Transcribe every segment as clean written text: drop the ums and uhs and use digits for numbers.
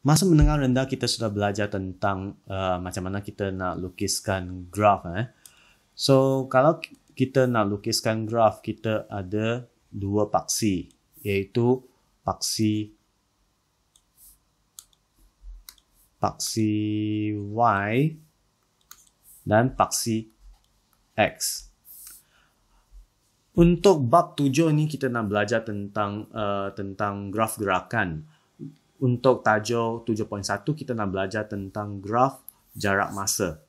Masa menengah rendah kita sudah belajar tentang macam mana kita nak lukiskan graf. So kalau kita nak lukiskan graf, kita ada dua paksi, iaitu paksi Y dan paksi X. Untuk bab 7 ni kita nak belajar tentang graf gerakan. Untuk tajuk 7.1 kita nak belajar tentang graf jarak masa.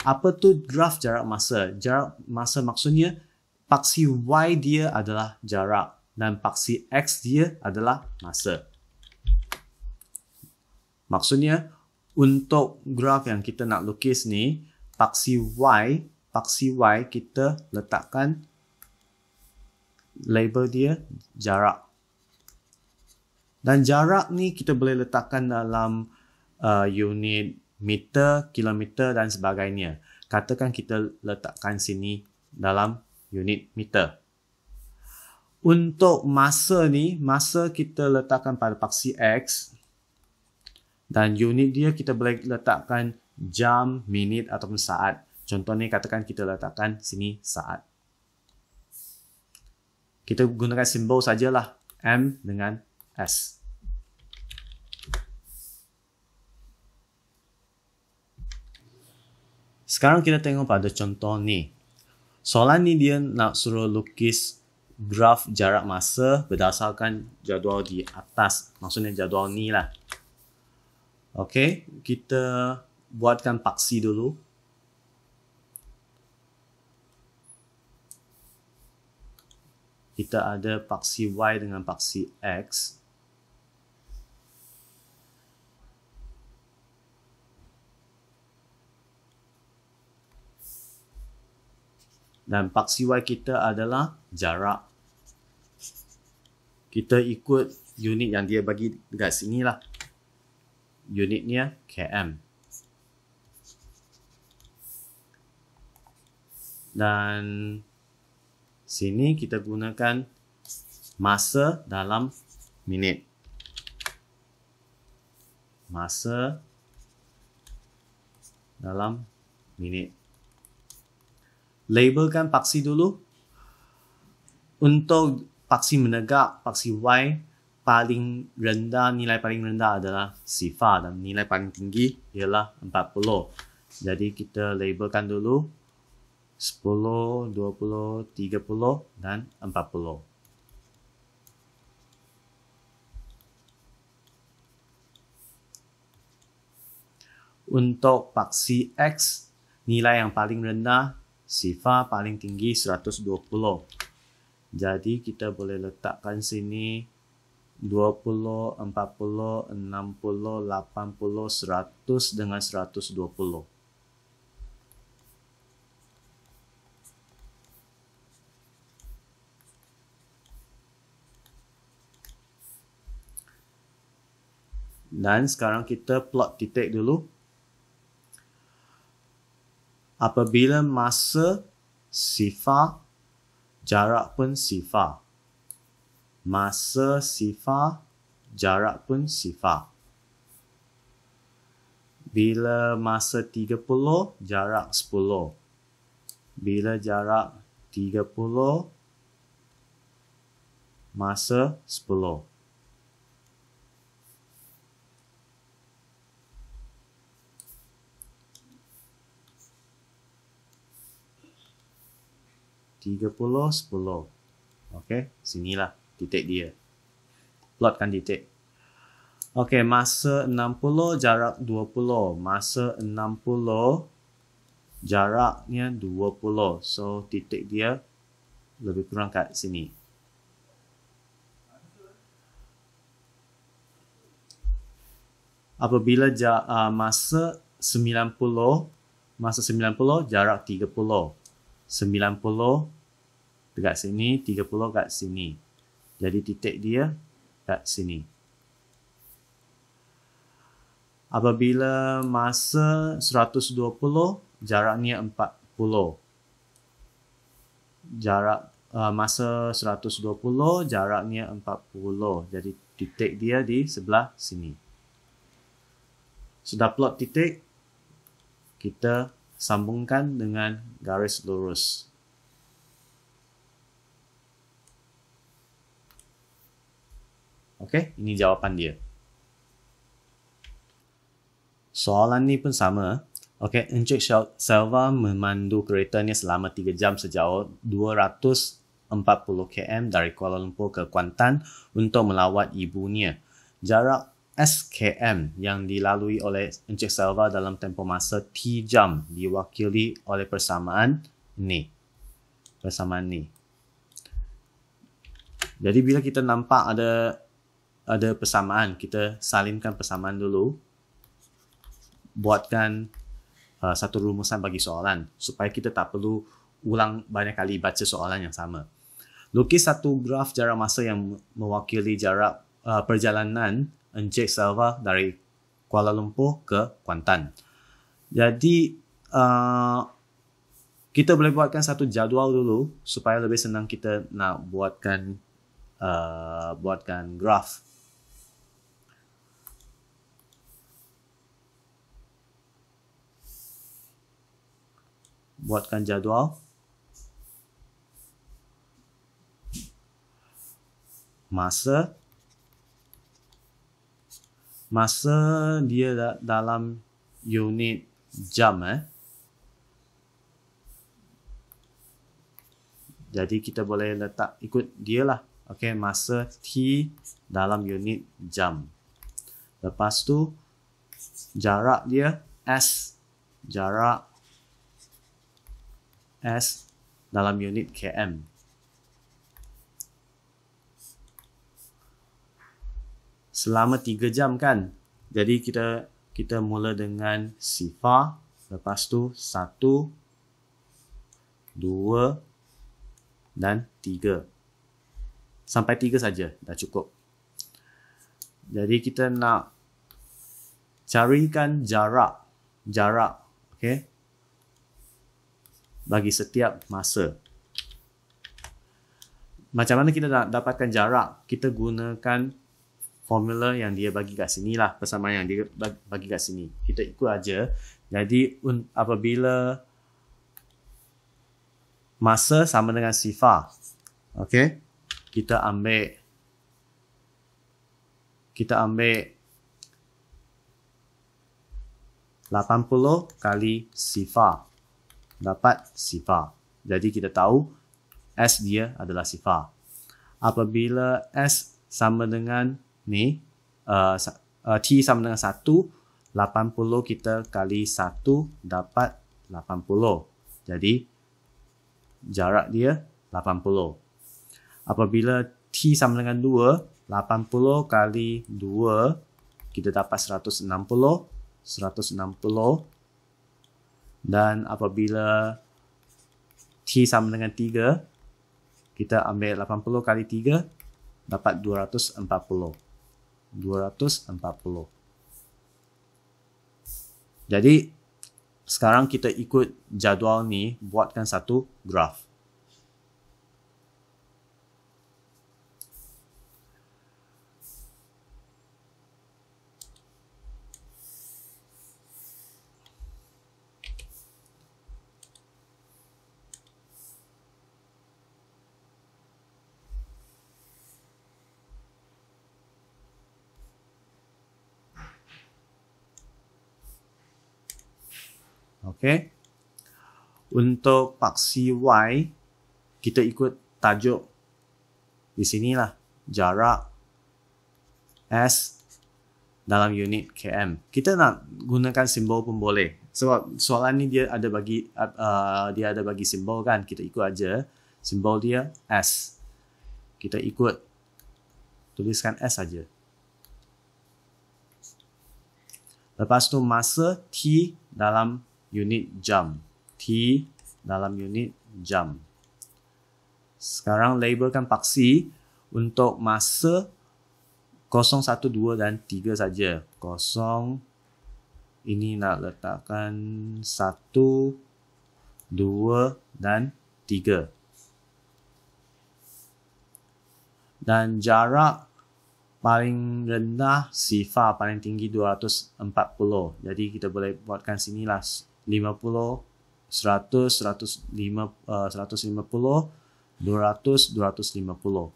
Apa tu graf jarak masa? Jarak masa maksudnya paksi Y dia adalah jarak dan paksi X dia adalah masa. Maksudnya untuk graf yang kita nak lukis ni, paksi Y kita letakkan label dia jarak. Dan jarak ni kita boleh letakkan dalam unit meter, kilometer dan sebagainya. Katakan kita letakkan sini dalam unit meter. Untuk masa ni, masa kita letakkan pada paksi X dan unit dia kita boleh letakkan jam, minit ataupun saat. Contohnya katakan kita letakkan sini saat. Kita gunakan simbol sajalah M dengan S. Sekarang kita tengok pada contoh ni. Soalan ni dia nak suruh lukis graf jarak masa berdasarkan jadual di atas. Maksudnya jadual ni lah. Okey, kita buatkan paksi dulu. Kita ada paksi Y dengan paksi X. Dan paksi Y kita adalah jarak. Kita ikut unit yang dia bagi dekat sini lah. Unitnya km. Dan sini kita gunakan masa dalam minit. Masa dalam minit. Labelkan paksi dulu. Untuk paksi menegak, paksi Y, nilai paling rendah adalah sifar dan nilai paling tinggi ialah 40. Jadi kita labelkan dulu 10, 20, 30 dan 40. Untuk paksi X, nilai yang paling rendah, sifar paling tinggi 120. Jadi kita boleh letakkan sini 20, 40, 60, 80, 100 dengan 120. Dan sekarang kita plot titik dulu. Apabila masa sifar, jarak pun sifar. Masa sifar, jarak pun sifar. Bila masa 30, jarak 10. Bila jarak 30, masa 10. $30, 10. Okey, sinilah titik dia. Plotkan titik. Okey, masa 60, jarak 20. Masa 60, jaraknya 20. So, titik dia lebih kurang kat sini. Apabila masa 90, jarak 30. 90 dekat sini, 30 kat sini. Jadi titik dia kat sini. Apabila masa 120, jaraknya 40. Masa 120, jaraknya 40. Jadi titik dia di sebelah sini. Sudah plot titik, kita sambungkan dengan garis lurus. Okey, ini jawapan dia. Soalan ni pun sama. Okey, Encik Selva memandu keretanya selama 3 jam sejauh 240 km dari Kuala Lumpur ke Kuantan untuk melawat ibunya. Jarak SKM yang dilalui oleh Encik Selva dalam tempoh masa T jam diwakili oleh persamaan ni. Persamaan ni. Jadi bila kita nampak ada persamaan, kita salinkan persamaan dulu. Buatkan satu rumusan bagi soalan supaya kita tak perlu ulang banyak kali baca soalan yang sama. Lukis satu graf jarak masa yang mewakili jarak perjalanan Encik Selva dari Kuala Lumpur ke Kuantan. Jadi kita boleh buatkan satu jadual dulu supaya lebih senang kita nak buatkan graf. Buatkan jadual. Masa dia dalam unit jam. Jadi kita boleh letak ikut dia lah. Okey, masa T dalam unit jam. Lepas tu jarak dia S. Jarak S dalam unit km. Selama 3 jam kan. Jadi kita mula dengan sifar, lepas tu 1, 2 dan 3. Sampai 3 saja dah cukup. Jadi kita nak carikan jarak, okey, bagi setiap masa. Macam mana kita nak dapatkan jarak? Kita gunakan formula yang dia bagi kat sini lah, persamaan yang dia bagi kat sini. Kita ikut aja. Jadi apabila masa sama dengan sifar, okey, kita ambil 80 kali sifar. Dapat sifar. Jadi kita tahu S dia adalah sifar. Apabila S sama dengan ni, T sama dengan 1, 80 kita kali 1 dapat 80. Jadi jarak dia 80. Apabila T sama dengan 2, 80 kali 2 kita dapat 160. Dan apabila T sama dengan 3, kita ambil 80 kali 3, dapat 240. Jadi, sekarang kita ikut jadual ni, buatkan satu graf. Okey. Untuk paksi Y, kita ikut tajuk di sinilah. Jarak S dalam unit km. Kita nak gunakan simbol pun boleh. Sebab soalan ni dia ada bagi simbol kan. Kita ikut aja. Simbol dia S. Kita ikut. Tuliskan S saja. Lepas tu masa T dalam unit jam. T dalam unit jam. Sekarang labelkan paksi untuk masa 0, 1, 2 dan 3 saja. 0 ini nak letakkan 1, 2 dan 3. Dan jarak paling rendah sifar, paling tinggi 240. Jadi kita boleh buatkan sinilah 50, 100, 150, 200, 250.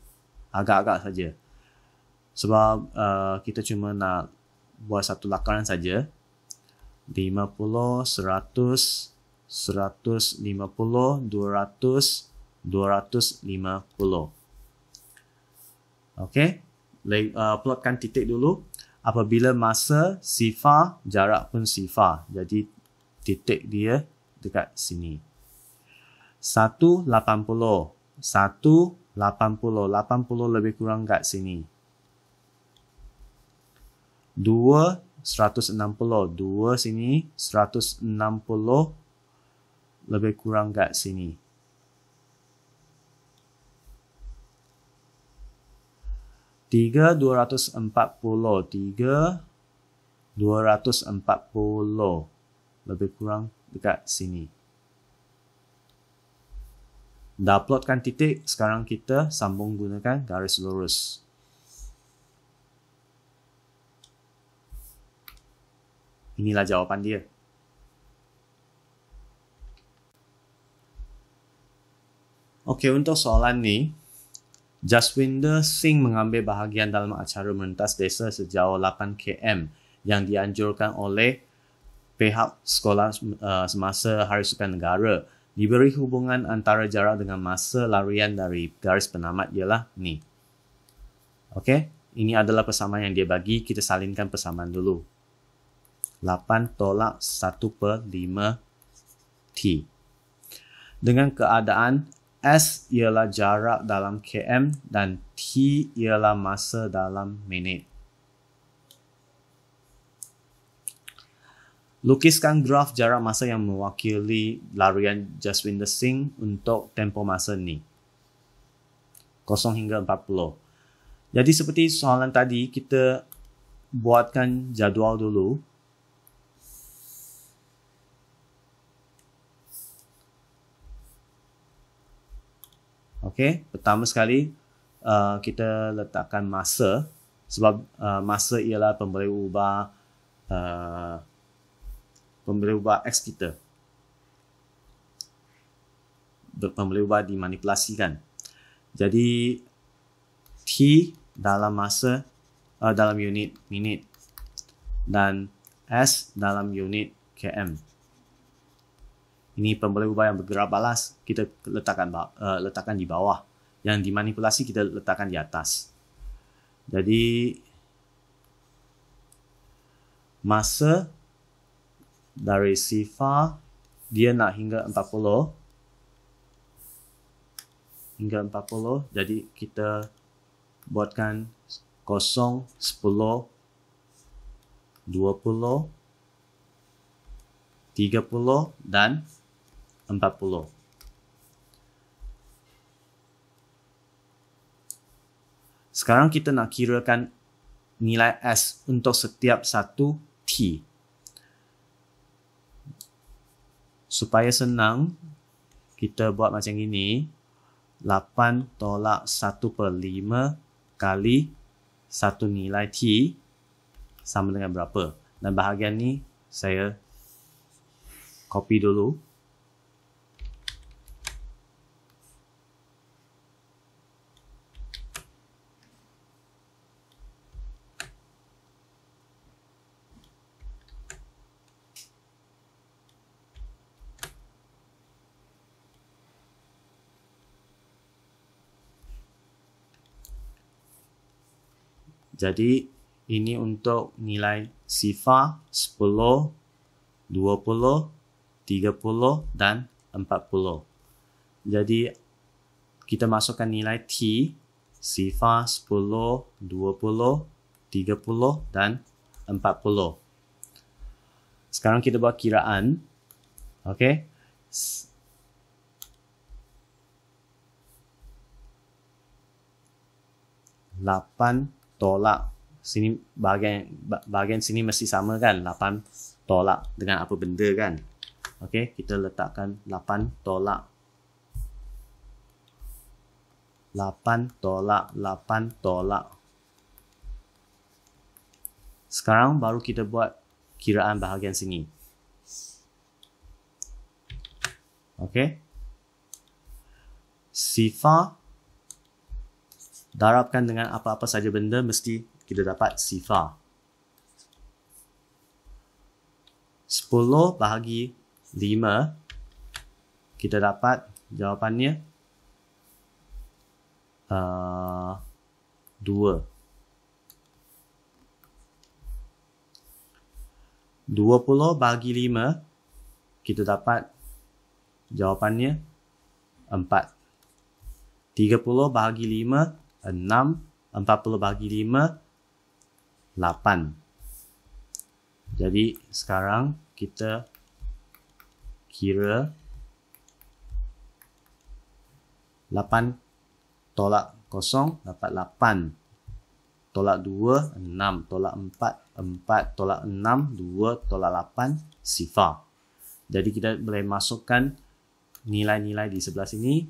Agak-agak saja. Sebab kita cuma nak buat satu lakaran saja. 50, 100, 150, 200, 250. Okey. Plotkan titik dulu. Apabila masa sifar, jarak pun sifar. Jadi titik dia dekat sini. 180. 180. 80 lebih kurang kat sini. 2, 160. 2 sini. 160 lebih kurang kat sini. 3, 240. 3, 240 lebih kurang dekat sini. Dah plotkan titik, sekarang kita sambung gunakan garis lurus. Inilah jawapan dia. Okey, untuk soalan ni, Jaswinder Singh mengambil bahagian dalam acara merentas desa sejauh 8 km yang dianjurkan oleh pihak sekolah semasa Hari Sukan Negara. Diberi hubungan antara jarak dengan masa larian dari garis penamat ialah ni. Okey, ini adalah persamaan yang dia bagi. Kita salinkan persamaan dulu. 8 tolak 1/5 T. Dengan keadaan S ialah jarak dalam km dan T ialah masa dalam minit. Lukiskan graf jarak masa yang mewakili larian Jaswinder Singh untuk tempoh masa ni. 0 hingga 40. Jadi seperti soalan tadi, kita buatkan jadual dulu. Okey, pertama sekali kita letakkan masa sebab masa ialah pemboleh ubah X kita. Pemboleh ubah dimanipulasikan. Jadi T dalam masa dalam unit minit dan S dalam unit km. Ini pemboleh ubah yang bergerak balas, kita letakkan di bawah. Yang dimanipulasi kita letakkan di atas. Jadi masa dari sifar dia nak hingga 40. Hingga 40. Jadi kita buatkan 0, 10, 20, 30 dan 40. Sekarang kita nak kirakan nilai S untuk setiap satu T. Supaya senang, kita buat macam ini. 8 tolak 1/5 kali satu nilai T sama dengan berapa. Dan bahagian ni saya copy dulu. Jadi ini untuk nilai sifar 10, 20, 30 dan 40. Jadi kita masukkan nilai T, sifar 10, 20, 30 dan 40. Sekarang kita buat kiraan. Okey. 8 tolak sini, bahagian sini mesti sama kan, 8 tolak dengan apa benda kan. Okey, kita letakkan 8 tolak 8 tolak 8 tolak Sekarang baru kita buat kiraan bahagian sini. Okey. Sifar darabkan dengan apa-apa saja benda, mesti kita dapat sifar. 10 bahagi 5, kita dapat jawapannya 2. 20 bahagi 5, kita dapat jawapannya 4. 30 bahagi 5, 6. 40 bahagi 5, 8. Jadi sekarang kita kira 8 tolak 0 dapat 8. Tolak 2, 6. Tolak 4, 4. Tolak 6, 2. Tolak 8, sifar. Jadi kita boleh masukkan nilai-nilai di sebelah sini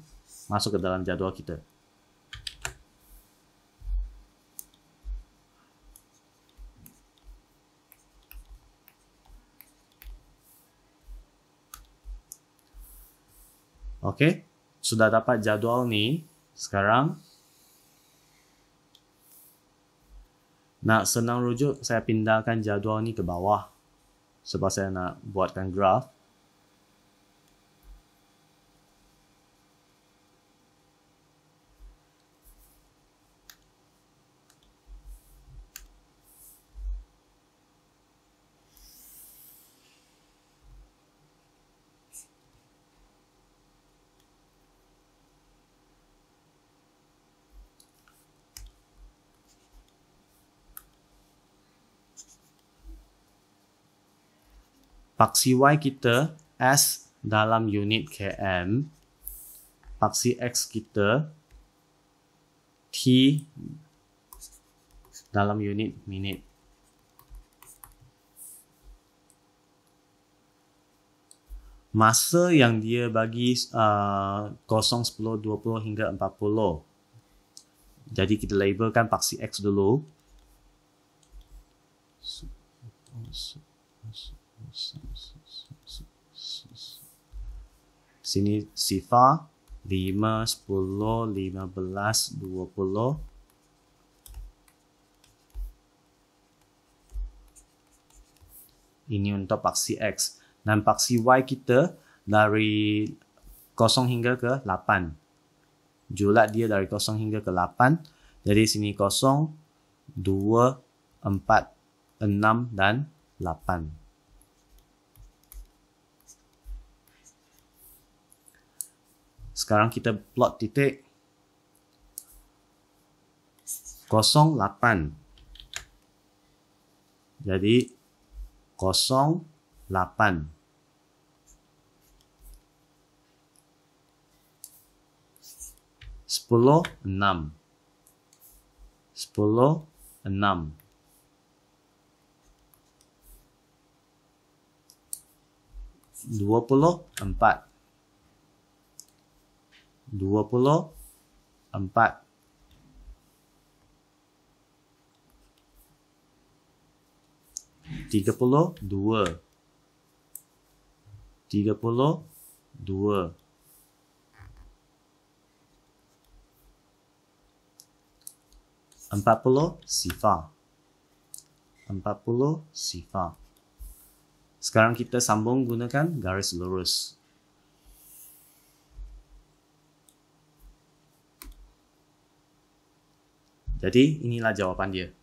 masuk ke dalam jadual kita. Okey, sudah dapat jadual ni. Sekarang nak senang rujuk, saya pindahkan jadual ni ke bawah sebab saya nak buatkan graf. Paksi Y kita S dalam unit km. Paksi X kita T dalam unit minit. Masa yang dia bagi 0, 10, 20 hingga 40. Jadi kita labelkan paksi X dulu. Sini sifar 5, 10, 15, 20. Ini untuk paksi X. Dan paksi Y kita dari 0 hingga ke 8. Julat dia dari 0 hingga ke 8. Jadi sini 0, 2, 4, 6 dan 8. Sekarang kita plot titik 0, 8. Jadi 0, 8. 10, 6. 10, 6. 24. 24. 32. 32. 40 sifar. 40 sifar. Sekarang kita sambung gunakan garis lurus. Jadi inilah jawapan dia.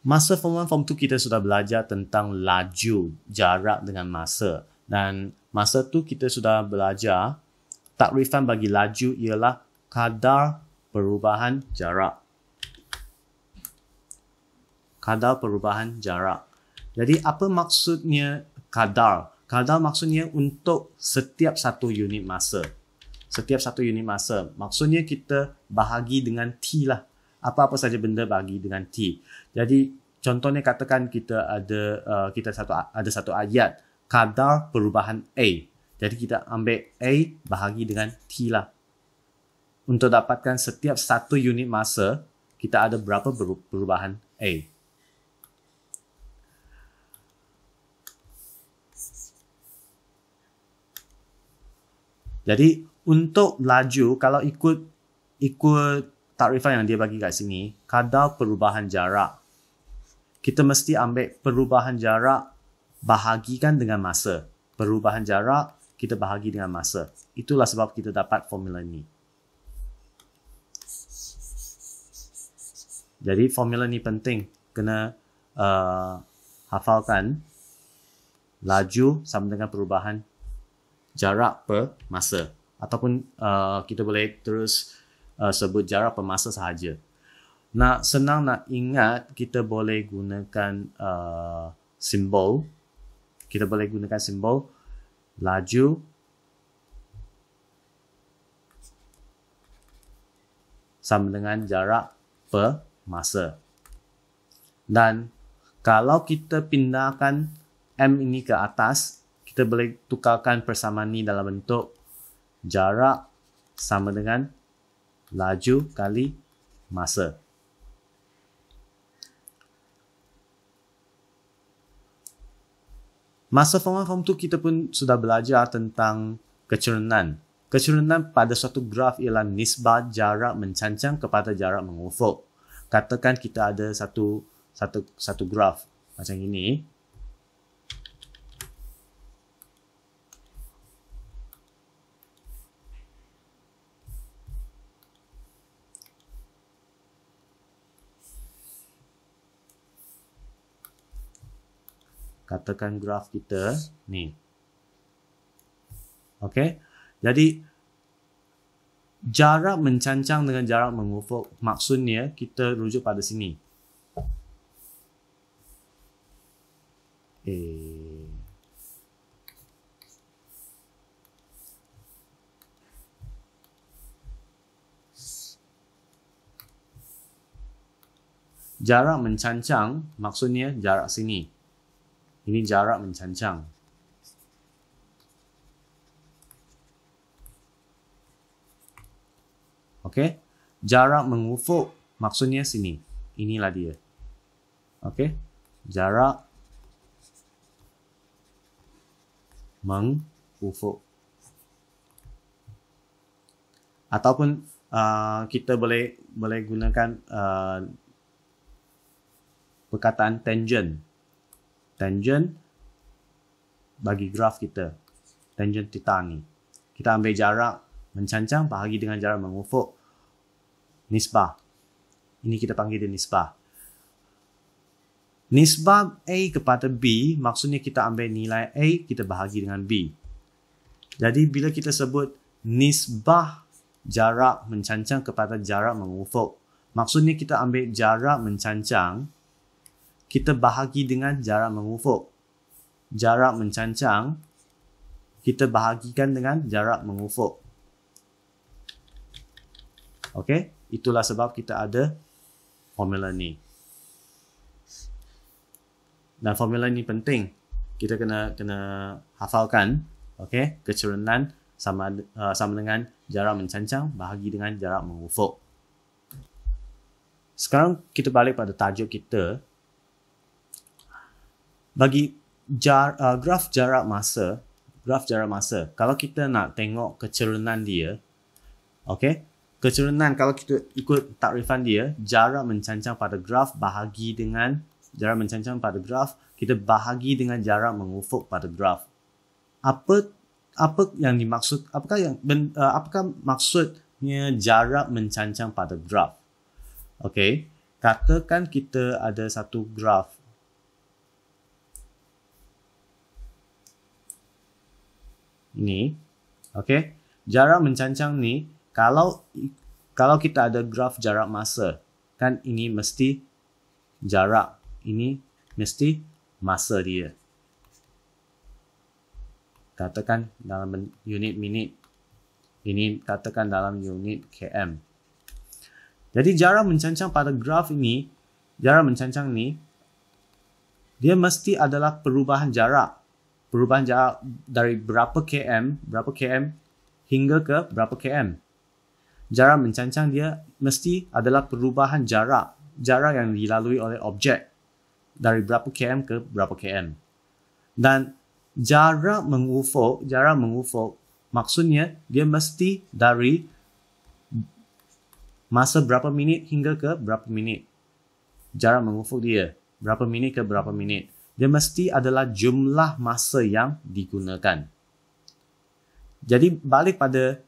Masa Form 1, Form 2 kita sudah belajar tentang laju, jarak dengan masa. Dan masa tu kita sudah belajar takrifan bagi laju ialah kadar perubahan jarak. Kadar perubahan jarak. Jadi apa maksudnya kadar? Kadar maksudnya untuk setiap satu unit masa. Setiap satu unit masa. Maksudnya kita bahagi dengan T lah. Apa-apa saja benda bahagi dengan T. Jadi contohnya katakan kita ada satu ayat kadar perubahan A. Jadi kita ambil A bahagi dengan T lah. Untuk dapatkan setiap satu unit masa, kita ada berapa perubahan A. Jadi untuk laju, kalau ikut takrifan yang dia bagi kat sini, kadar perubahan jarak, kita mesti ambil perubahan jarak bahagikan dengan masa. Perubahan jarak kita bahagi dengan masa. Itulah sebab kita dapat formula ni. Jadi formula ni penting, kena hafalkan. Laju sama dengan perubahan jarak per masa, ataupun kita boleh terus sebut jarak per masa sahaja. Senang nak ingat, kita boleh gunakan simbol. Kita boleh gunakan simbol laju sama dengan jarak per masa. Dan kalau kita pindahkan M ini ke atas, kita boleh tukarkan persamaan ni dalam bentuk jarak sama dengan laju kali masa. Masa form 1, form 2 kita pun sudah belajar tentang kecerunan. Kecerunan pada suatu graf ialah nisbah jarak mencancang kepada jarak mengufuk. Katakan kita ada satu graf macam ini. Katakan graf kita ni. Okey. Jadi jarak mencancang dengan jarak mengufuk, maksudnya kita rujuk pada sini. Jarak mencancang maksudnya jarak sini. Ini jarak mencancang. Okey. Jarak mengufuk maksudnya sini. Inilah dia. Okey. Jarak mengufuk. Ataupun kita boleh gunakan perkataan tangent. Tangent bagi graf kita. Tangent theta ni. Kita ambil jarak mencancang bahagi dengan jarak mengufuk. Nisbah. Ini kita panggil dia nisbah. Nisbah A kepada B, maksudnya kita ambil nilai A, kita bahagi dengan B. Jadi bila kita sebut nisbah jarak mencancang kepada jarak mengufuk, maksudnya kita ambil jarak mencancang, kita bahagi dengan jarak mengufuk. Jarak mencancang, kita bahagikan dengan jarak mengufuk. Okey, itulah sebab kita ada formula ni. Dan formula ni penting. Kita kena hafalkan. Okey, kecerunan sama dengan jarak mencancang bahagi dengan jarak mengufuk. Sekarang kita balik pada tajuk kita. Bagi graf jarak masa, kalau kita nak tengok kecerunan dia, okey, kecerunan kalau kita ikut takrifan dia, jarak mencancang pada graf bahagi dengan jarak mencancang pada graf, kita bahagi dengan jarak mengufuk pada graf. Apa yang dimaksud? Apakah maksudnya jarak mencancang pada graf? Okey, katakan kita ada satu graf. Ini, okey. Jarak mencancang ni, kalau kita ada graf jarak masa, kan ini mesti jarak, ini mesti masa dia. Katakan dalam unit minit, ini katakan dalam unit km. Jadi jarak mencancang pada graf ini, jarak mencancang ni, dia mesti adalah perubahan jarak. Perubahan jarak dari berapa km hingga ke berapa km. Jarak mencancang dia mesti adalah perubahan jarak yang dilalui oleh objek dari berapa km ke berapa km. Dan jarak mengufuk maksudnya dia mesti dari masa berapa minit hingga ke berapa minit. Jarak mengufuk dia berapa minit ke berapa minit. Dia mesti adalah jumlah masa yang digunakan. Jadi balik pada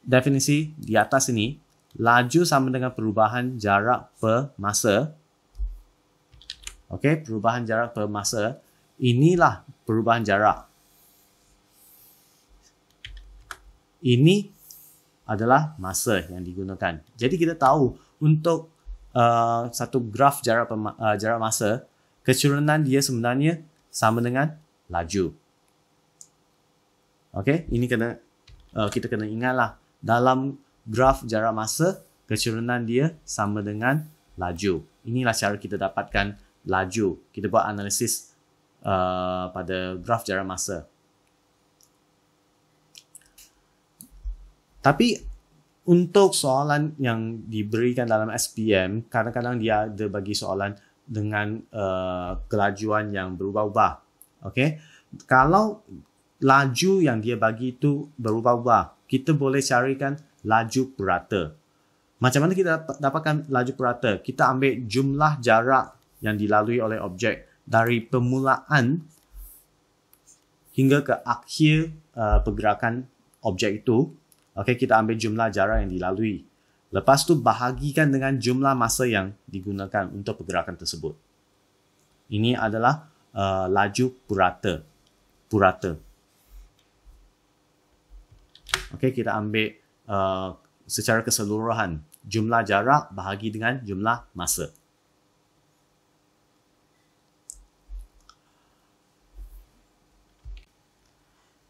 definisi di atas ini, laju sama dengan perubahan jarak per masa. Okey, perubahan jarak per masa. Inilah perubahan jarak. Ini adalah masa yang digunakan. Jadi kita tahu untuk satu graf jarak masa, kecurangan dia sebenarnya sama dengan laju. Okey, ini kita kena ingatlah. Dalam graf jarak masa, kecurangan dia sama dengan laju. Inilah cara kita dapatkan laju. Kita buat analisis pada graf jarak masa. Tapi untuk soalan yang diberikan dalam SPM, kadang-kadang dia ada bagi soalan dengan kelajuan yang berubah-ubah. Okey, kalau laju yang dia bagi itu berubah-ubah, kita boleh carikan laju purata. Macam mana kita dapatkan laju purata? Kita ambil jumlah jarak yang dilalui oleh objek dari permulaan hingga ke akhir pergerakan objek itu. Okey, kita ambil jumlah jarak yang dilalui. Lepas tu bahagikan dengan jumlah masa yang digunakan untuk pergerakan tersebut. Ini adalah laju purata. Okey, kita ambil secara keseluruhan jumlah jarak bahagi dengan jumlah masa.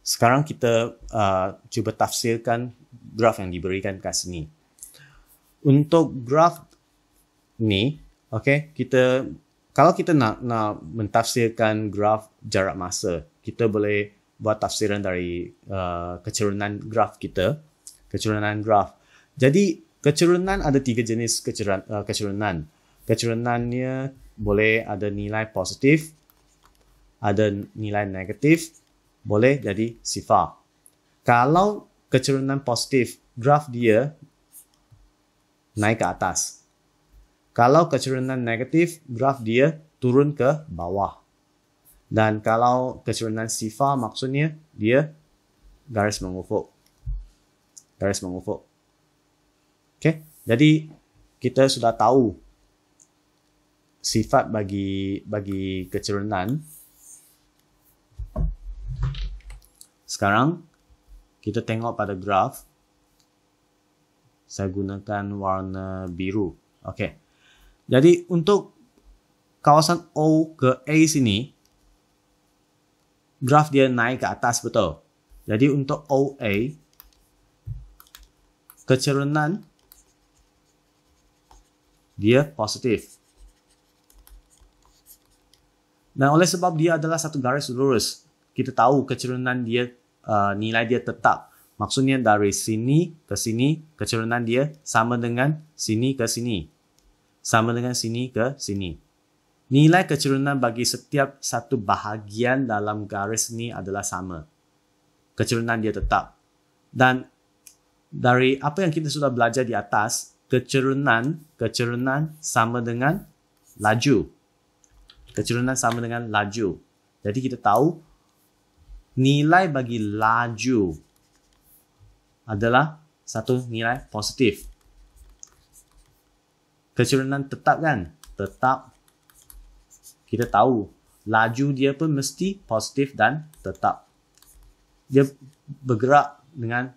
Sekarang kita cuba tafsirkan graf yang diberikan kat sini. Untuk graf ni, okey, kalau kita nak mentafsirkan graf jarak masa, kita boleh buat tafsiran dari kecurangan graf kita. Kecurangan graf. Jadi, kecurangan ada 3 jenis kecurangan. Kecurangannya boleh ada nilai positif, ada nilai negatif, boleh jadi sifar. Kalau kecurangan positif, graf dia naik ke atas. Kalau kecurangan negatif, graf dia turun ke bawah. Dan kalau kecurangan sifar, maksudnya dia garis mengufuk. Garis mengufuk. Okey, jadi kita sudah tahu sifat bagi kecurangan. Sekarang kita tengok pada graf. Saya gunakan warna biru. Okey. Jadi untuk kawasan O ke A sini, graf dia naik ke atas, betul. Jadi untuk OA, kecurangan dia positif. Dan oleh sebab dia adalah satu garis lurus, kita tahu kecurangan dia, nilai dia tetap. Maksudnya dari sini ke sini, kecurangan dia sama dengan sini ke sini. Sama dengan sini ke sini. Nilai kecurangan bagi setiap satu bahagian dalam garis ini adalah sama. Kecurangan dia tetap. Dan dari apa yang kita sudah belajar di atas, kecurangan sama dengan laju. Kecurangan sama dengan laju. Jadi kita tahu nilai bagi laju adalah satu nilai positif. Kecurangan tetap kan? Tetap. Kita tahu laju dia pun mesti positif dan tetap. Dia bergerak dengan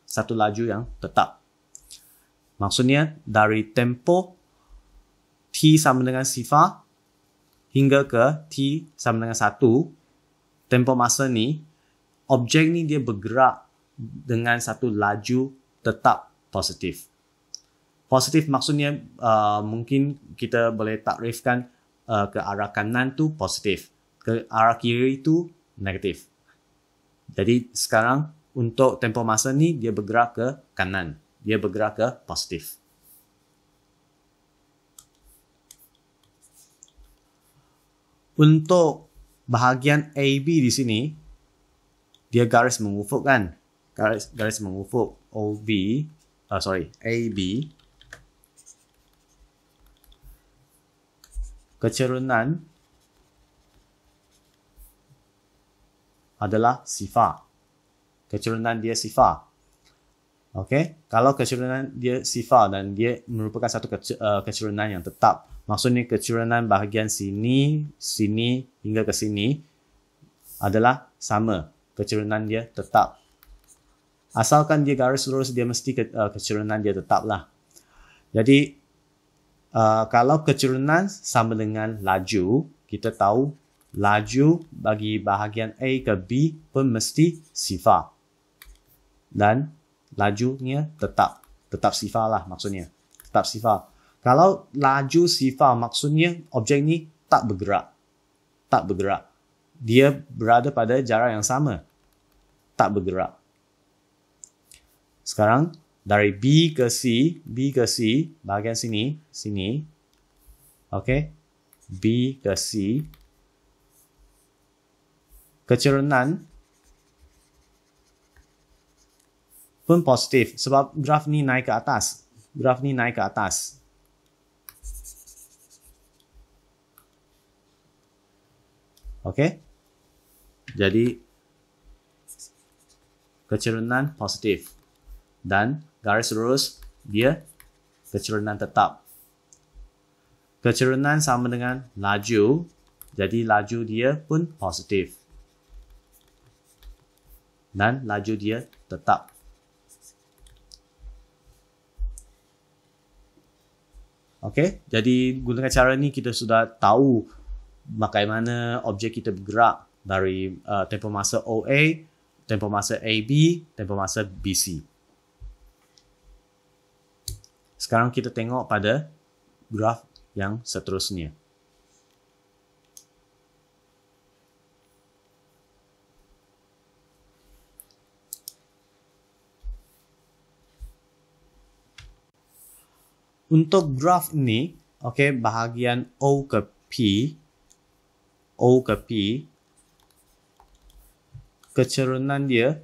satu laju yang tetap. Maksudnya dari tempoh T sama dengan sifar hingga ke T sama dengan 1, tempoh masa ni, objek ni dia bergerak dengan satu laju tetap positif. Positif maksudnya mungkin kita boleh takrifkan ke arah kanan tu positif, ke arah kiri tu negatif. Jadi sekarang untuk tempoh masa ni dia bergerak ke kanan. dia bergerak ke positif. Untuk bahagian AB di sini, dia garis mengufuk kan? Garis mengufuk AB. Kecerunan adalah sifar. Kecerunan dia sifar. Okey, kalau kecerunan dia sifar dan dia merupakan satu kecerunan yang tetap, maksudnya kecerunan bahagian sini hingga ke sini adalah sama. Kecerunan dia tetap. Asalkan dia garis lurus, dia mesti kecerunan dia tetap lah. Jadi, kalau kecerunan sama dengan laju, kita tahu laju bagi bahagian A ke B pun mesti sifar. Dan lajunya tetap sifar lah maksudnya. Tetap sifar. Kalau laju sifar maksudnya objek ni tak bergerak. Tak bergerak. Dia berada pada jarak yang sama. Tak bergerak. Sekarang dari B ke C, bahagian sini. Okey. B ke C. Kecerunan pun positif sebab graf ni naik ke atas. Okey. Jadi kecerunan positif dan garis lurus dia kecerunan tetap. Kecerunan sama dengan laju, jadi laju dia pun positif. Dan laju dia tetap. Okey, jadi gunakan cara ni kita sudah tahu bagaimana objek kita bergerak dari tempoh masa OA, tempoh masa AB, tempoh masa BC. Sekarang kita tengok pada graf yang seterusnya. Untuk graf ini, okey, bahagian O ke P, kecerunan dia,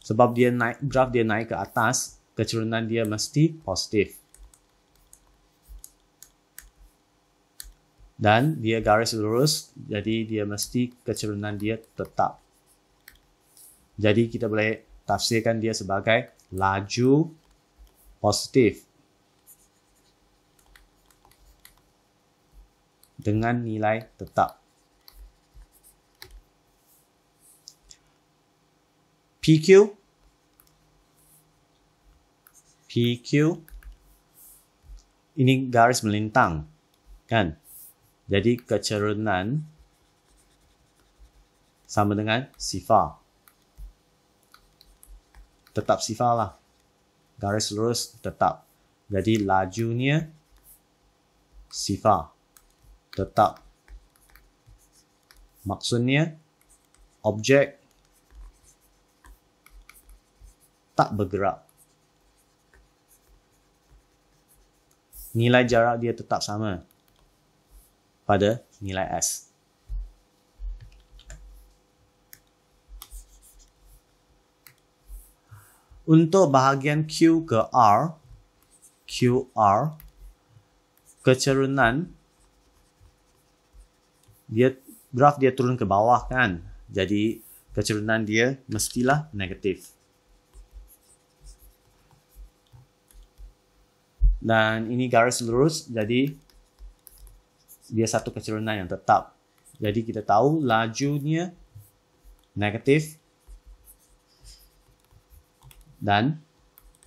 sebab graf dia naik ke atas, kecerunan dia mesti positif. Dan dia garis lurus, jadi dia mesti kecerunan dia tetap. Jadi kita boleh tafsirkan dia sebagai laju positif dengan nilai tetap. PQ ini garis melintang kan? Jadi kecerunan sama dengan sifar. Tetap sifar lah. Garis lurus tetap. Jadi lajunya sifar. Tetap. Maksudnya objek tak bergerak. Nilai jarak dia tetap sama pada nilai S. Untuk bahagian Q ke R, QR, kecerunan, graf dia turun ke bawah kan. Jadi kecerunan dia mestilah negatif. Dan ini garis lurus, jadi dia satu kecerunan yang tetap. Jadi kita tahu lajunya negatif dan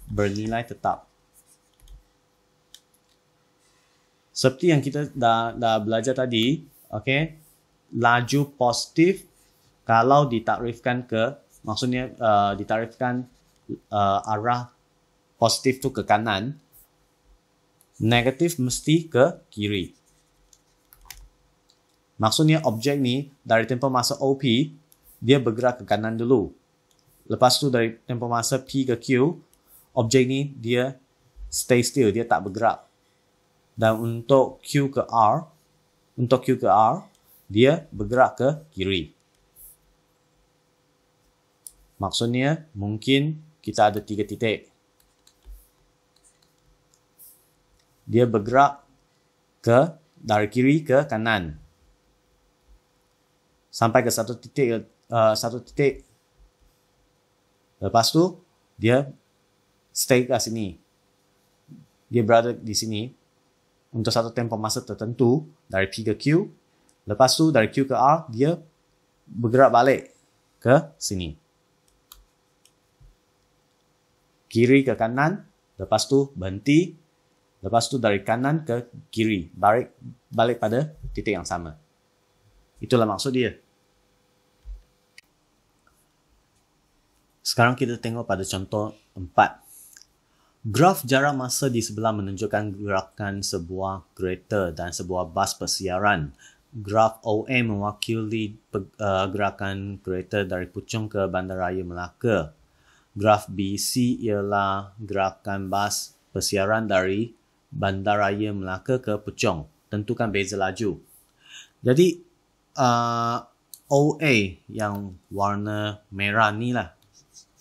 bernilai tetap. Seperti yang kita dah belajar tadi, okay, laju positif kalau ditakrifkan ke, maksudnya ditakrifkan arah positif tu ke kanan, negatif mesti ke kiri. Maksudnya objek ni dari tempoh masa OP, dia bergerak ke kanan dulu. Lepas tu dari tempoh masa P ke Q, objek ni dia stay still, dia tak bergerak. Dan untuk Q ke R, dia bergerak ke kiri. Maksudnya mungkin kita ada 3 titik. Dia bergerak dari kiri ke kanan. Sampai ke satu titik. Lepas tu dia stay kat sini. Dia berada di sini untuk satu tempoh masa tertentu dari P ke Q. Lepas tu dari Q ke R dia bergerak balik ke sini. Kiri ke kanan, lepas tu berhenti. Lepas tu dari kanan ke kiri, balik pada titik yang sama. Itulah maksud dia. Sekarang kita tengok pada contoh 4. Graf jarak masa di sebelah menunjukkan gerakan sebuah kereta dan sebuah bas persiaran. Graf OA mewakili gerakan kereta dari Puchong ke Bandaraya Melaka. Graf BC ialah gerakan bas persiaran dari Bandaraya Melaka ke Puchong. Tentukan beza laju. Jadi OA yang warna merah ni lah.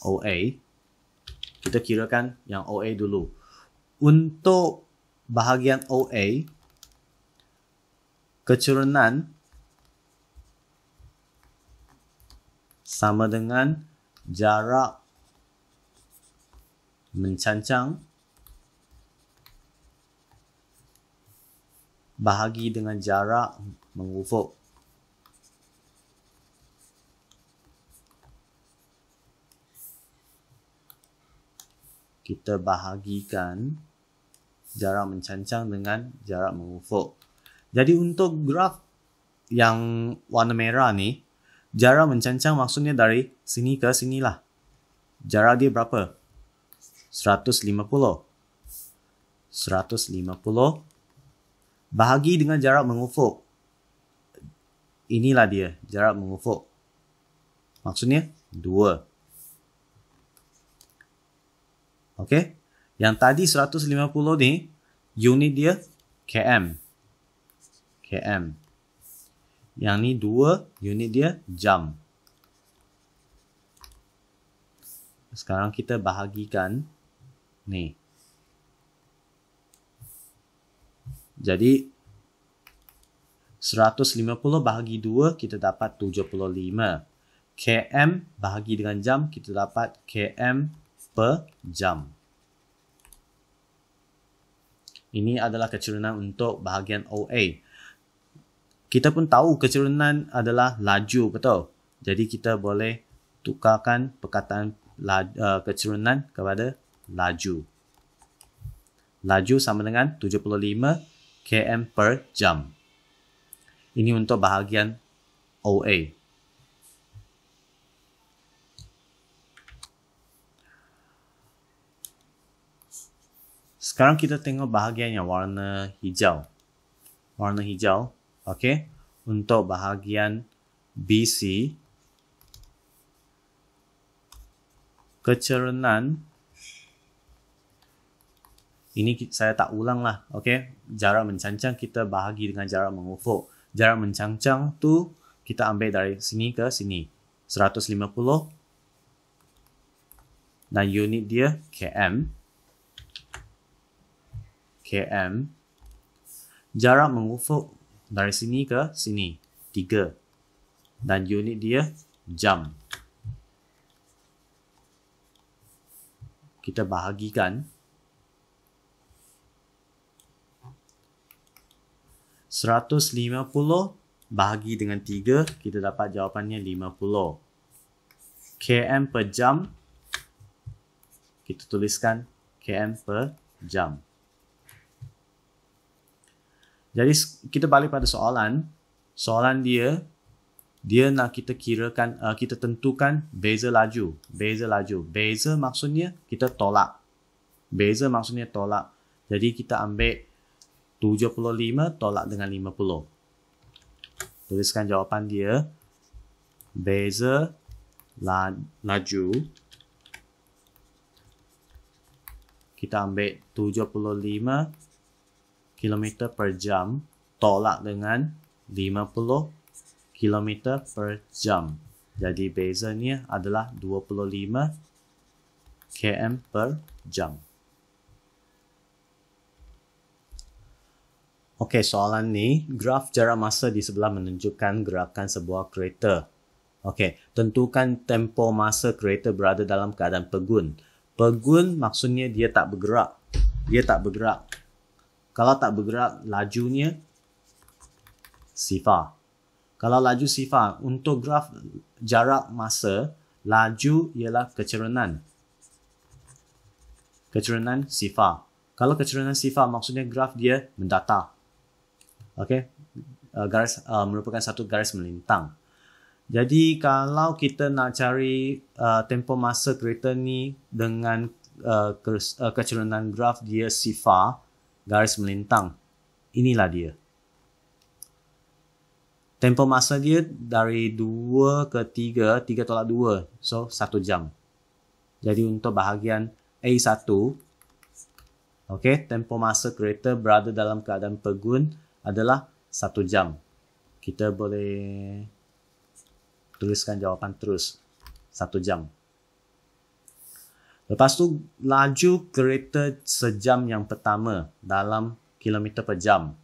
OA. Kita kirakan yang OA dulu. Untuk bahagian OA, kecurunan sama dengan jarak mencancang bahagi dengan jarak mengufuk. Kita bahagikan jarak mencancang dengan jarak mengufuk. Jadi untuk graf yang warna merah ni, jarak mencancang maksudnya dari sini ke sini lah. Jarak dia berapa? 150. 150 bahagi dengan jarak mengufuk. Inilah dia, jarak mengufuk. Maksudnya 2. Okey. Yang tadi 150 ni, unit dia km. km. Yang ni 2, unit dia jam. Sekarang kita bahagikan ni. Jadi 150 bahagi 2 kita dapat 75. km bahagi dengan jam kita dapat km per jam. Ini adalah kecurunan untuk bahagian OA. Kita pun tahu kecurunan adalah laju, betul? Jadi kita boleh tukarkan perkataan kecurunan kepada laju. Laju sama dengan 75 km per jam. Ini untuk bahagian OA. Sekarang kita tengok bahagian yang warna hijau. Warna hijau, okey. Untuk bahagian BC, kecurunan ini saya tak ulang lah, okey. Jarak mencancang kita bahagi dengan jarak mengufuk. Jarak mencancang tu kita ambil dari sini ke sini. 150 dan unit dia km. km. Jarak mengufuk dari sini ke sini 3 dan unit dia jam. Kita bahagikan 150 bahagi dengan 3, kita dapat jawapannya 50. km per jam, kita tuliskan km per jam. Jadi kita balik pada soalan. Soalan dia nak kita kirakan, kita tentukan beza laju. Beza laju. Beza maksudnya kita tolak. Beza maksudnya tolak. Jadi kita ambil 75 tolak dengan 50. Tuliskan jawapan dia. Beza laju kita ambil 75 km per jam tolak dengan 50 km per jam. Jadi bezanya adalah 25 km per jam. Okey, soalan ni, graf jarak masa di sebelah menunjukkan gerakan sebuah kereta. Okey, tentukan tempo masa kereta berada dalam keadaan pegun. Pegun maksudnya dia tak bergerak. Dia tak bergerak. Kalau tak bergerak, lajunya sifar. Kalau laju sifar, untuk graf jarak masa, laju ialah kecerunan. Kecerunan sifar. Kalau kecerunan sifar, maksudnya graf dia mendatar. Okey, merupakan satu garis melintang. Jadi kalau kita nak cari tempoh masa kereta ni dengan kecerunan graf dia sifar, garis melintang, inilah dia. Tempoh masa dia dari 2 ke 3, 3 tolak 2, so 1 jam. Jadi untuk bahagian A1, okey, tempoh masa kereta berada dalam keadaan pegun adalah 1 jam. Kita boleh tuliskan jawapan terus. 1 jam. Lepas tu, laju kereta sejam yang pertama dalam kilometer per jam.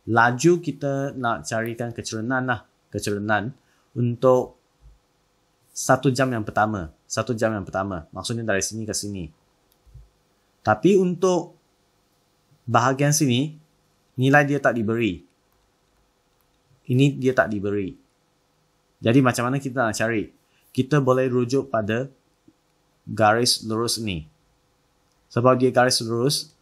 Laju kita nak carikan kecerunan lah. Kecerunan untuk 1 jam yang pertama. 1 jam yang pertama. Maksudnya dari sini ke sini. Tapi untuk bahagian sini, nilai dia tak diberi. Ini dia tak diberi. Jadi macam mana kita nak cari? Kita boleh rujuk pada garis lurus ni. Sebab dia garis lurus,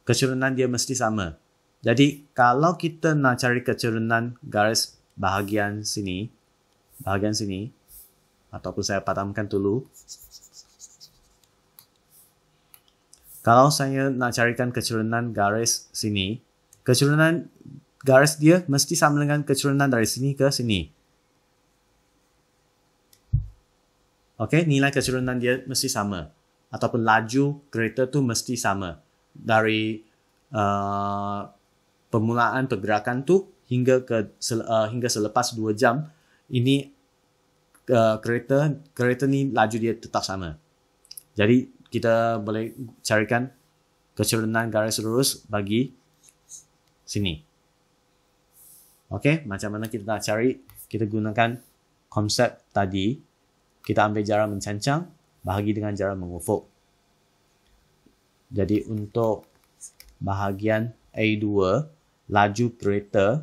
kecerunan dia mesti sama. Jadi kalau kita nak cari kecerunan garis bahagian sini, ataupun saya padamkan dulu. Kalau saya nak carikan kecerunan garis sini, kecerunan garis dia mesti sama dengan kecerunan dari sini ke sini. Okey, nilai kecerunan dia mesti sama. Ataupun laju kereta tu mesti sama. Dari permulaan pergerakan tu hingga selepas 2 jam, ini kereta ni laju dia tetap sama. Jadi kita boleh carikan kecerunan garis lurus bagi sini. Okey, macam mana kita nak cari? Kita gunakan konsep tadi. Kita ambil jarak mencancang, bahagi dengan jarak mengufuk. Jadi untuk bahagian A2, laju kereta,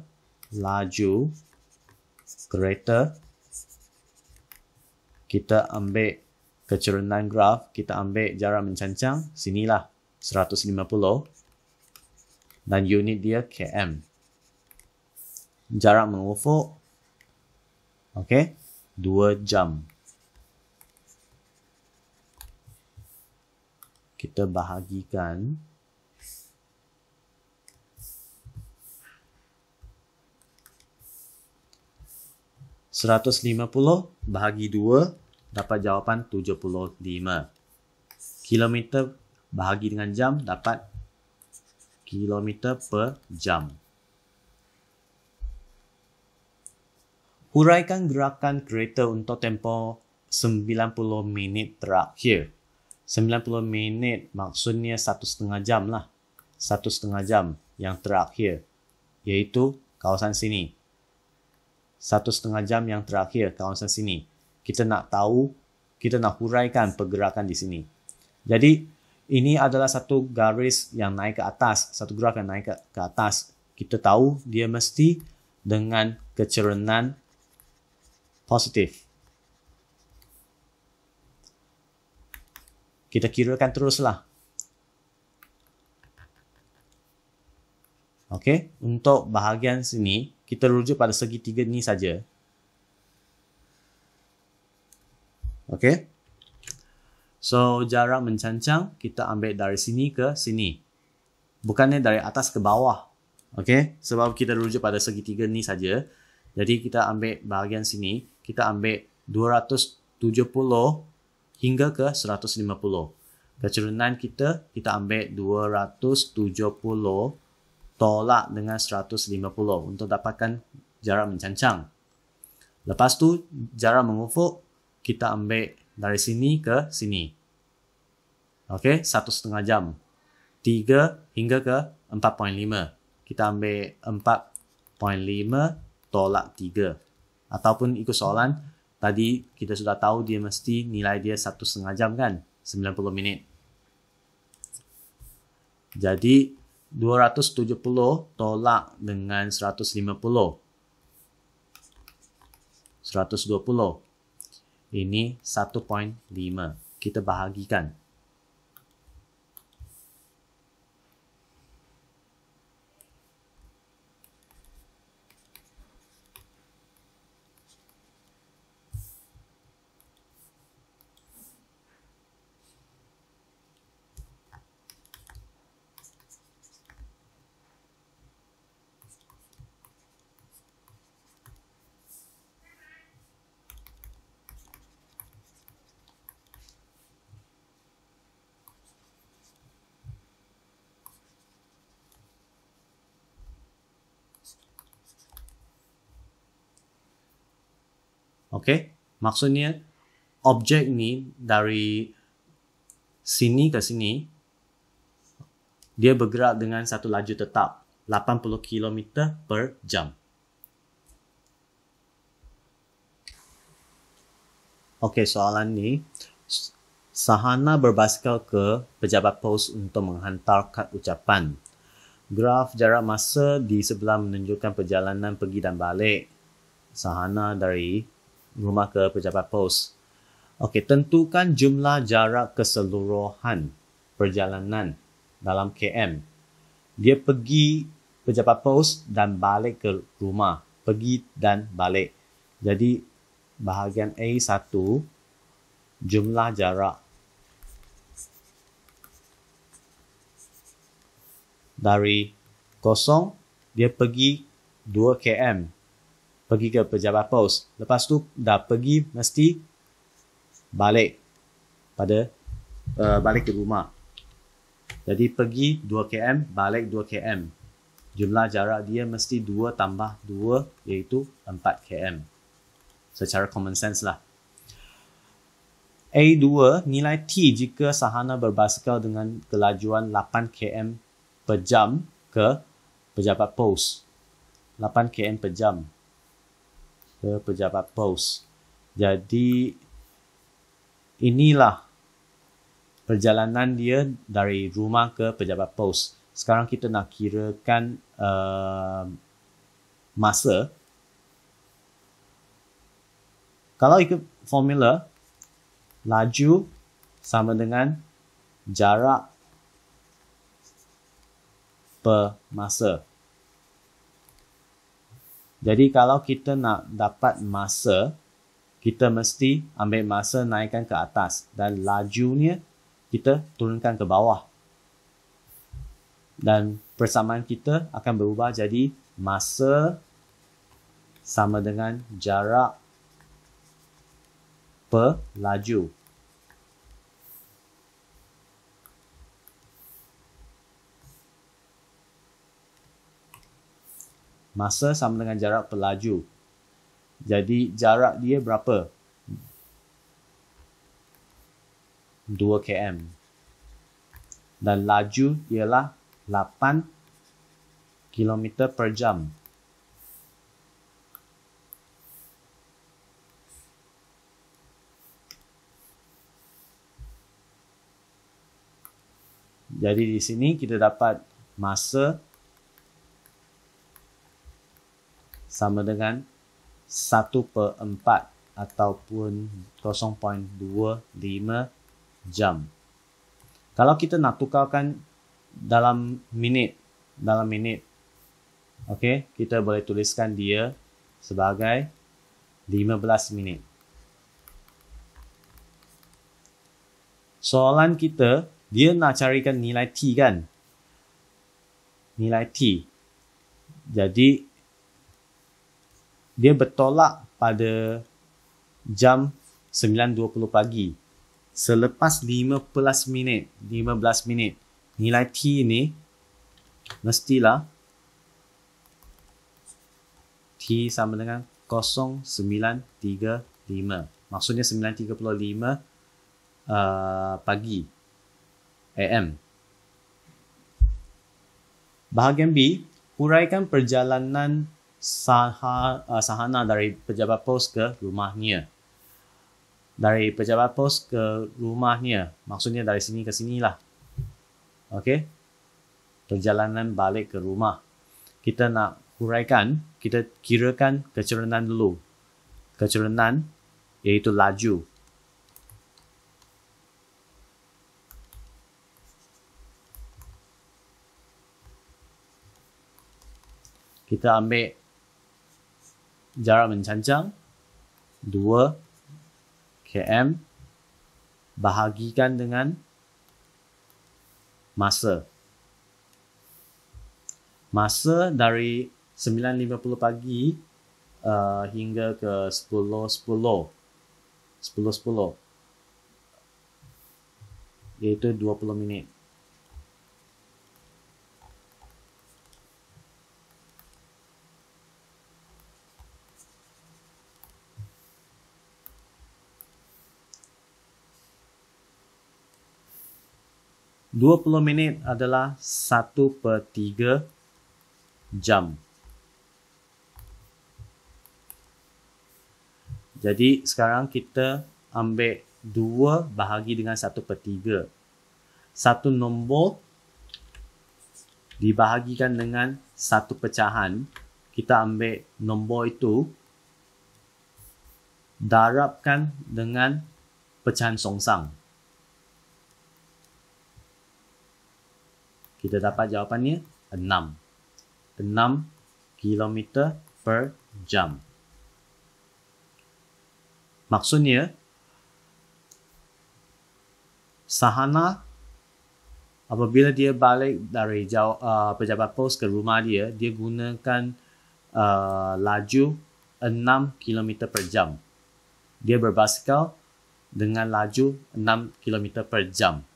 kita ambil kecerunan graf, kita ambil jarak mencancang, sinilah 150 dan unit dia km. Jarak mengufuk, okey, 2 jam. Kita bahagikan 150 bahagi 2 dapat jawapan 75. Kilometer bahagi dengan jam dapat kilometer per jam. Huraikan gerakan kereta untuk tempoh 90 minit terakhir. 90 minit maksudnya 1,5 jam lah. 1,5 jam yang terakhir. Iaitu kawasan sini. 1,5 jam yang terakhir kawasan sini. Kita nak tahu, kita nak huraikan pergerakan di sini. Jadi, ini adalah satu garis yang naik ke atas. Satu graf yang naik ke atas. Kita tahu dia mesti dengan kecerunan positif. Kita kirakan teruslah. Okey, untuk bahagian sini, kita rujuk pada segitiga ni saja. Okey. So, jarak mencancang, kita ambil dari sini ke sini. Bukannya dari atas ke bawah. Okey, sebab kita rujuk pada segitiga ni saja. Jadi, kita ambil bahagian sini, kita ambil 200 hingga ke 150. Kecerunan kita ambil 270 tolak dengan 150 untuk dapatkan jarak mencancang. Lepas tu, jarak mengufuk, kita ambil dari sini ke sini. Okey, 1,5 jam. 3 hingga ke 4.5. Kita ambil 4.5 tolak 3. Ataupun ikut soalan, tadi kita sudah tahu dia mesti nilai dia 1,5 jam kan? 90 minit. Jadi, 270 tolak dengan 150. 120. Ini 1.5. Kita bahagikan. Okey, maksudnya objek ni dari sini ke sini, dia bergerak dengan satu laju tetap, 80 km per jam. Okey, soalan ni, sahana berbasikal ke pejabat pos untuk menghantar kad ucapan. Graf jarak masa di sebelah menunjukkan perjalanan pergi dan balik sahana dari rumah ke pejabat pos. Okey, tentukan jumlah jarak keseluruhan perjalanan dalam km. Dia pergi pejabat pos dan balik ke rumah. Pergi dan balik. Jadi, bahagian A1, jumlah jarak. Dari 0, dia pergi 2 km. Pergi ke pejabat pos. Lepas tu dah pergi mesti balik balik ke rumah. Jadi pergi 2 km, balik 2 km. Jumlah jarak dia mesti 2 tambah 2 iaitu 4 km. Secara common sense lah. A2, nilai T jika sahana berbasikal dengan kelajuan 8 km per jam ke pejabat pos. 8 km per jam ke pejabat pos. Jadi, inilah perjalanan dia dari rumah ke pejabat pos. Sekarang kita nak kirakan masa. Kalau ikut formula, laju sama dengan jarak per masa. Jadi kalau kita nak dapat masa, kita mesti ambil masa naikkan ke atas dan lajunya kita turunkan ke bawah. Dan persamaan kita akan berubah jadi masa sama dengan jarak per laju. Masa sama dengan jarak per laju. Jadi jarak dia berapa? 2 km. Dan laju ialah 8 km per jam. Jadi di sini kita dapat masa sama dengan 1/4 ataupun 0.25 jam. Kalau kita nak tukarkan dalam minit, okey, kita boleh tuliskan dia sebagai 15 minit. Soalan kita, dia nak carikan nilai T kan? Nilai T. Jadi, dia bertolak pada jam 9.20 pagi. Selepas 15 minit, nilai T ini mestilah T sama dengan 0935. Maksudnya 9.35 pagi AM. Bahagian B, huraikan perjalanan sahana dari pejabat pos ke rumahnya. Dari pejabat pos ke rumahnya, maksudnya dari sini ke sinilah. Okey? Perjalanan balik ke rumah. Kita nak huraikan, kita kirakan kecerunan dulu. Kecerunan iaitu laju. Kita ambil jarak mencancang 2 km bahagikan dengan masa. Masa dari 9.50 pagi hingga ke 10.10 iaitu 20 minit. Dua puluh minit adalah 1/3 jam. Jadi sekarang kita ambil 2 bahagi dengan 1/3. Satu nombor dibahagikan dengan satu pecahan. Kita ambil nombor itu, darabkan dengan pecahan songsang. Kita dapat jawapannya 6. 6 km per jam. Maksudnya, sahana apabila dia balik dari pejabat pos ke rumah dia, dia gunakan laju 6 km per jam. Dia berbasikal dengan laju 6 km per jam.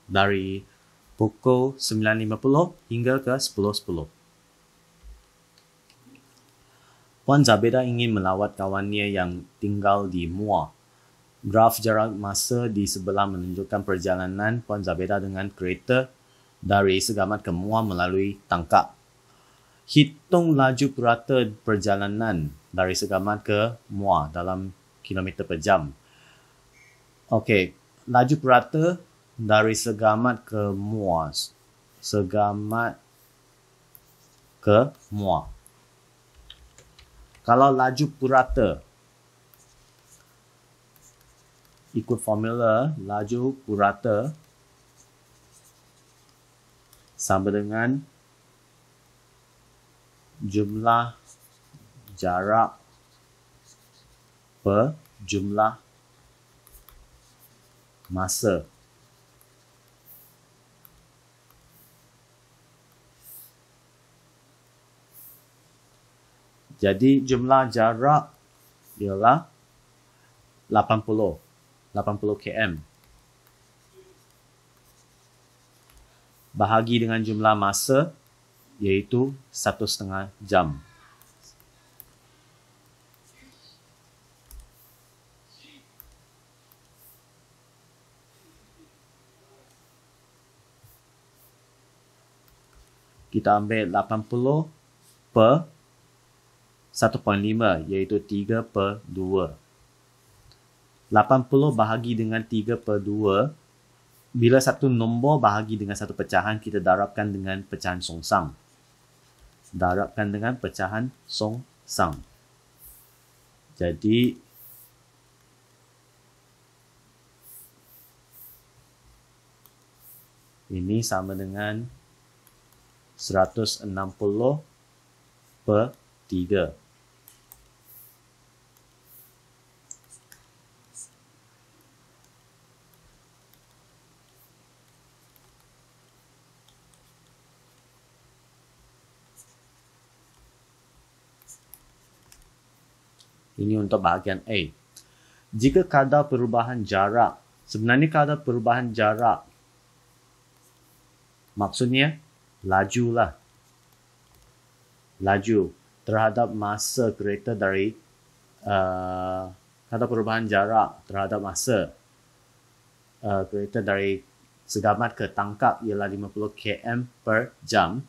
Dari pukul 9.50 hingga ke 10.10. Puan Zabeda ingin melawat kawannya yang tinggal di Muar. Graf jarak masa di sebelah menunjukkan perjalanan Puan Zabeda dengan kereta dari Segamat ke Muar melalui Tangkap. Hitung laju purata perjalanan dari Segamat ke Muar dalam kilometer per jam. Okey, laju purata dari Segamat ke Muar. Segamat ke Muar. Kalau laju purata, ikut formula, laju purata sama dengan jumlah jarak per jumlah masa. Jadi jumlah jarak ialah 80 km. Bahagi dengan jumlah masa iaitu 1,5 jam. Kita ambil 80 per 1.5 iaitu 3/2. 80 bahagi dengan 3/2. Bila satu nombor bahagi dengan satu pecahan, kita darabkan dengan pecahan songsang. Darabkan dengan pecahan songsang. Jadi ini sama dengan 160/3. Ini untuk bahagian A. Jika kadar perubahan jarak, sebenarnya kadar perubahan jarak maksudnya laju lah. Laju terhadap masa kereta dari kadar perubahan jarak terhadap masa kereta dari Segamat ke Tangkak ialah 50 km per jam.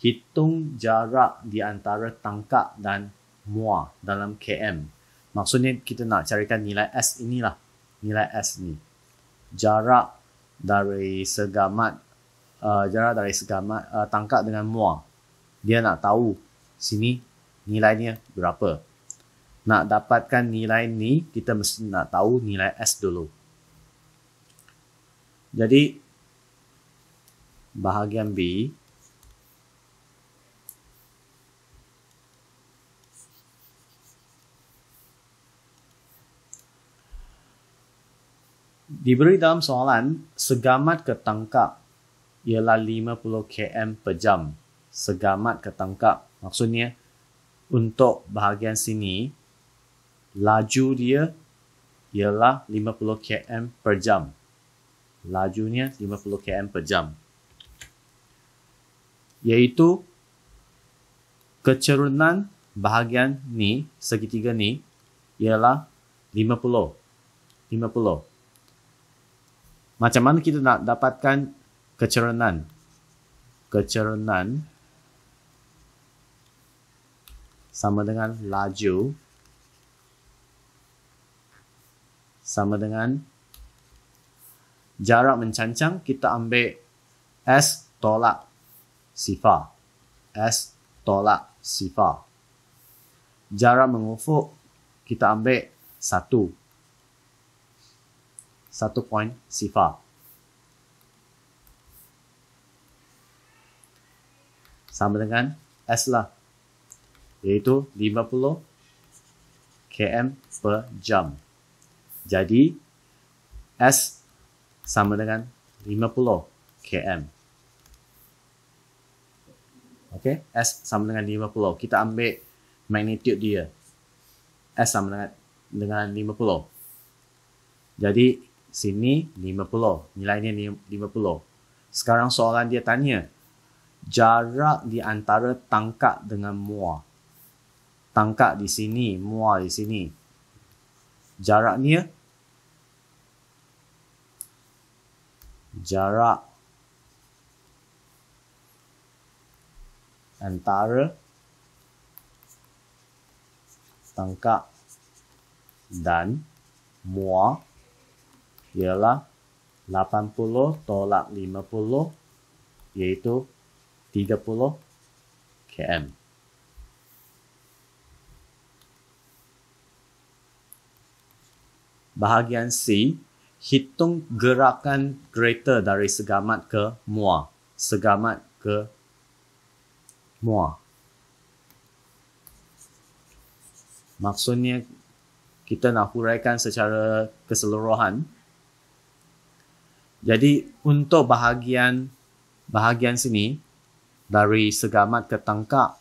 Hitung jarak di antara Tangkak dan Muar dalam km. Maksudnya kita nak carikan nilai S inilah. Nilai S ni. Jarak dari Segamat Tangkak dengan Muar. Dia nak tahu sini nilainya berapa. Nak dapatkan nilai ni, kita mesti nak tahu nilai S dulu. Jadi, bahagian B, diberi dalam soalan, Segamat ke Tangkak ialah 50 km per jam. Segamat ke Tangkak. Maksudnya, untuk bahagian sini, laju dia ialah 50 km per jam. Lajunya 50 km per jam. Iaitu kecerunan bahagian ni, segitiga ni, ialah 50. 50. Macam mana kita nak dapatkan kecerunan? Kecerunan sama dengan laju sama dengan jarak mencancang, kita ambil S tolak sifar. S tolak sifar. Jarak mengufuk, kita ambil 1. 1 point sifar. Sama dengan S lah. Iaitu 50 km per jam. Jadi, S sama dengan 50 km. Okey, S sama dengan 50. Kita ambil magnitude dia. S sama dengan 50. Jadi, sini 50. Nilainya 50. Sekarang soalan dia tanya, jarak di antara Tangkak dengan Muar. Tangkak di sini, Muar di sini. Jaraknya, jarak antara Tangkak dan Muar ialah 80 tolak 50 iaitu 30 km. Bahagian C, hitung gerakan kereta dari Segamat ke Muar. Segamat ke Muar. Maksudnya, kita nak huraikan secara keseluruhan. Jadi, untuk bahagian sini, dari Segamat ke Tangkak,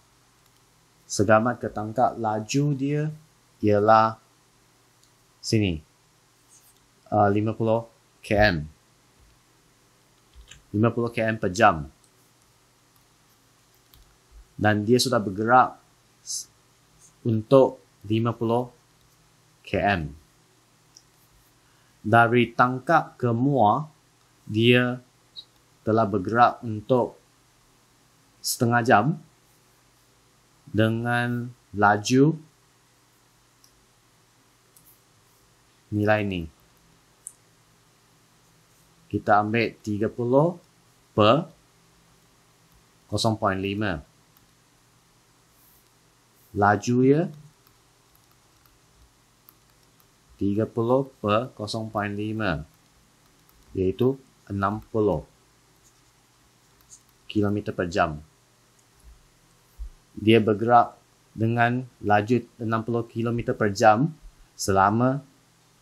laju dia ialah sini. 50 km. 50 km per jam. Dan dia sudah bergerak untuk 50 km. Dari Tangkak ke Muar, dia telah bergerak untuk setengah jam dengan laju nilai ni. Kita ambil 30 per 0.5. Laju dia 30 per 0.5 iaitu 60 km per jam. Dia bergerak dengan laju 60 km per jam selama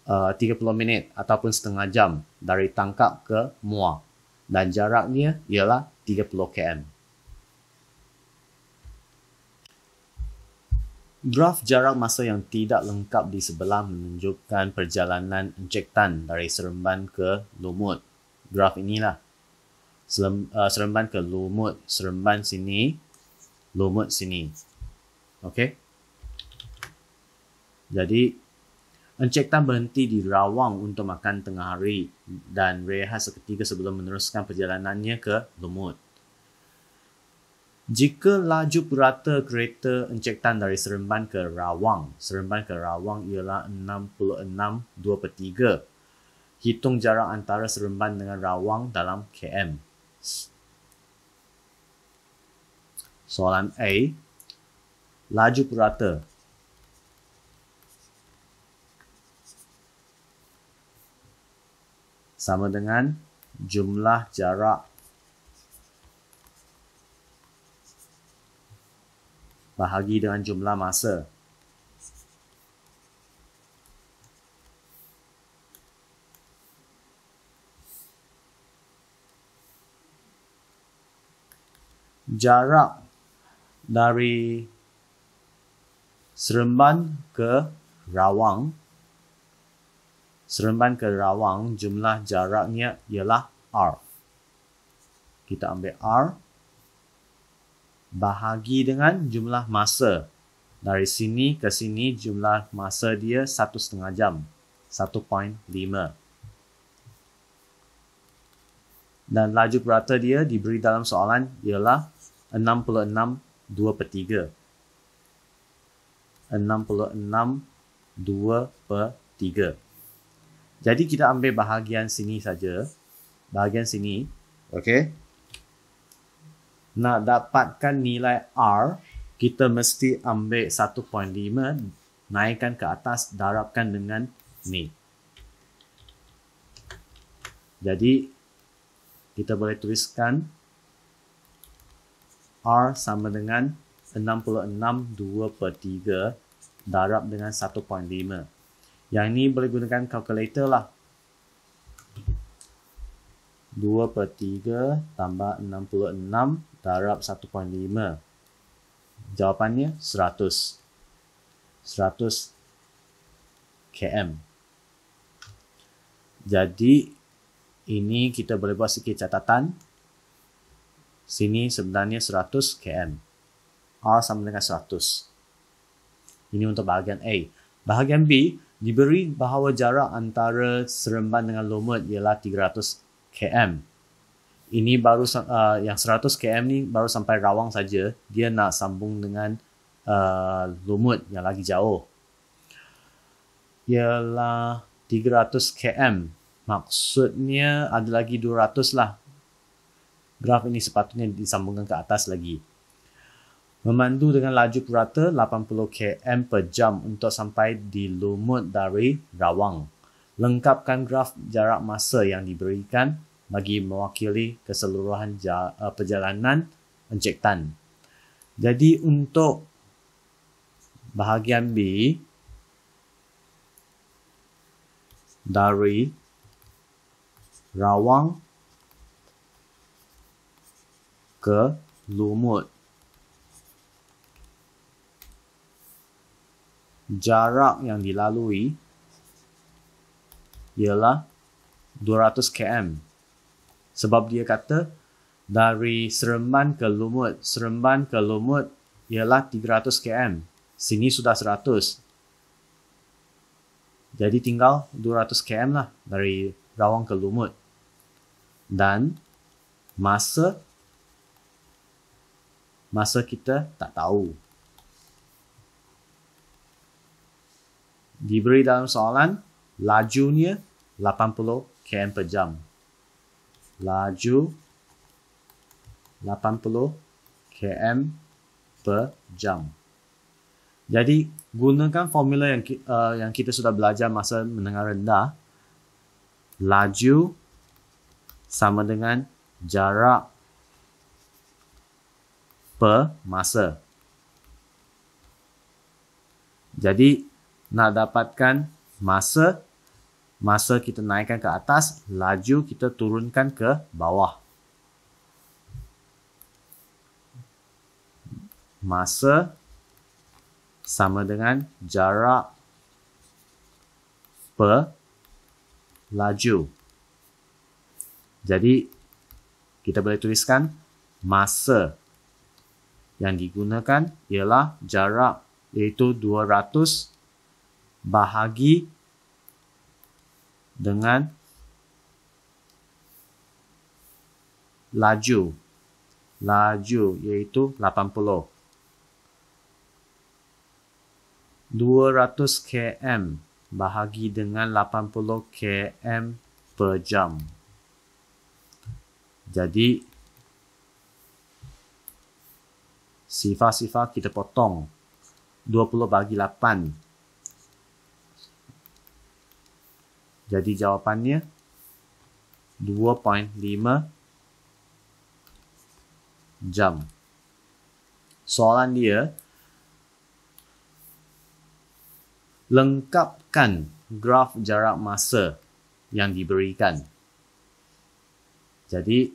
30 minit ataupun setengah jam dari Tangkak ke Muar. Dan jaraknya ialah 30 km. Graf jarak masa yang tidak lengkap di sebelah menunjukkan perjalanan encektan dari seremban ke lumut. Graf inilah. Seremban ke lumut. Seremban sini, lumut sini. Okey. Jadi, encektan berhenti di Rawang untuk makan tengah hari dan rehat seketika sebelum meneruskan perjalanannya ke lumut. Jika laju purata kereta encektan dari Seremban ke Rawang ialah 66/2/3. Hitung jarak antara Seremban dengan Rawang dalam km. Soalan A. Laju purata sama dengan jumlah jarak bahagi dengan jumlah masa. Jarak dari Seremban ke Rawang, jumlah jaraknya ialah R. Kita ambil R bahagi dengan jumlah masa. Dari sini ke sini jumlah masa dia 1,5 jam. 1.5. Dan laju purata dia diberi dalam soalan ialah 66/2/3. 66/2/3. Jadi kita ambil bahagian sini saja. Bahagian sini. Okey. Nak dapatkan nilai R, kita mesti ambil 1.5, naikkan ke atas, darabkan dengan ni. Jadi, kita boleh tuliskan R sama dengan 66/2/3 darab dengan 1.5. Yang ini boleh gunakan kalkulator lah. 2/3 tambah 66 darab 1.5. Jawapannya 100. 100 km. Jadi, ini kita boleh buat sikit catatan. Sini sebenarnya 100 km. R sama dengan 100. Ini untuk bahagian A. Bahagian B, diberi bahawa jarak antara Seremban dengan Lumut ialah 300 km. Ini baru yang 100 km ni baru sampai Rawang saja. Dia nak sambung dengan Lumut yang lagi jauh. Ialah 300 km. Maksudnya ada lagi 200 lah. Graf ini sepatutnya disambungkan ke atas lagi. Memandu dengan laju purata 80 km per jam untuk sampai di Lumut dari Rawang. Lengkapkan graf jarak masa yang diberikan bagi mewakili keseluruhan perjalanan encektan. Jadi untuk bahagian B, dari Rawang ke Lumut, jarak yang dilalui ialah 200 km. Sebab dia kata dari Seremban ke Lumut. Seremban ke Lumut ialah 300 km. Sini sudah 100. Jadi tinggal 200 km lah dari Rawang ke Lumut. Dan masa kita tak tahu. Diberi dalam soalan, lajunya 80 km per jam. Laju 80 km per jam. Jadi, gunakan formula yang kita sudah belajar masa menengah rendah. Laju sama dengan jarak per masa. Jadi, nak dapatkan masa kita naikkan ke atas, laju kita turunkan ke bawah. Masa sama dengan jarak per laju. Jadi, kita boleh tuliskan masa yang digunakan ialah jarak, iaitu 200 bahagi dengan laju. Laju iaitu 80. 200 km bahagi dengan 80 km per jam. Jadi, sifar-sifar kita potong. 20 bagi 8. Jadi jawapannya 2.5 jam. Soalan dia, lengkapkan graf jarak masa yang diberikan. Jadi,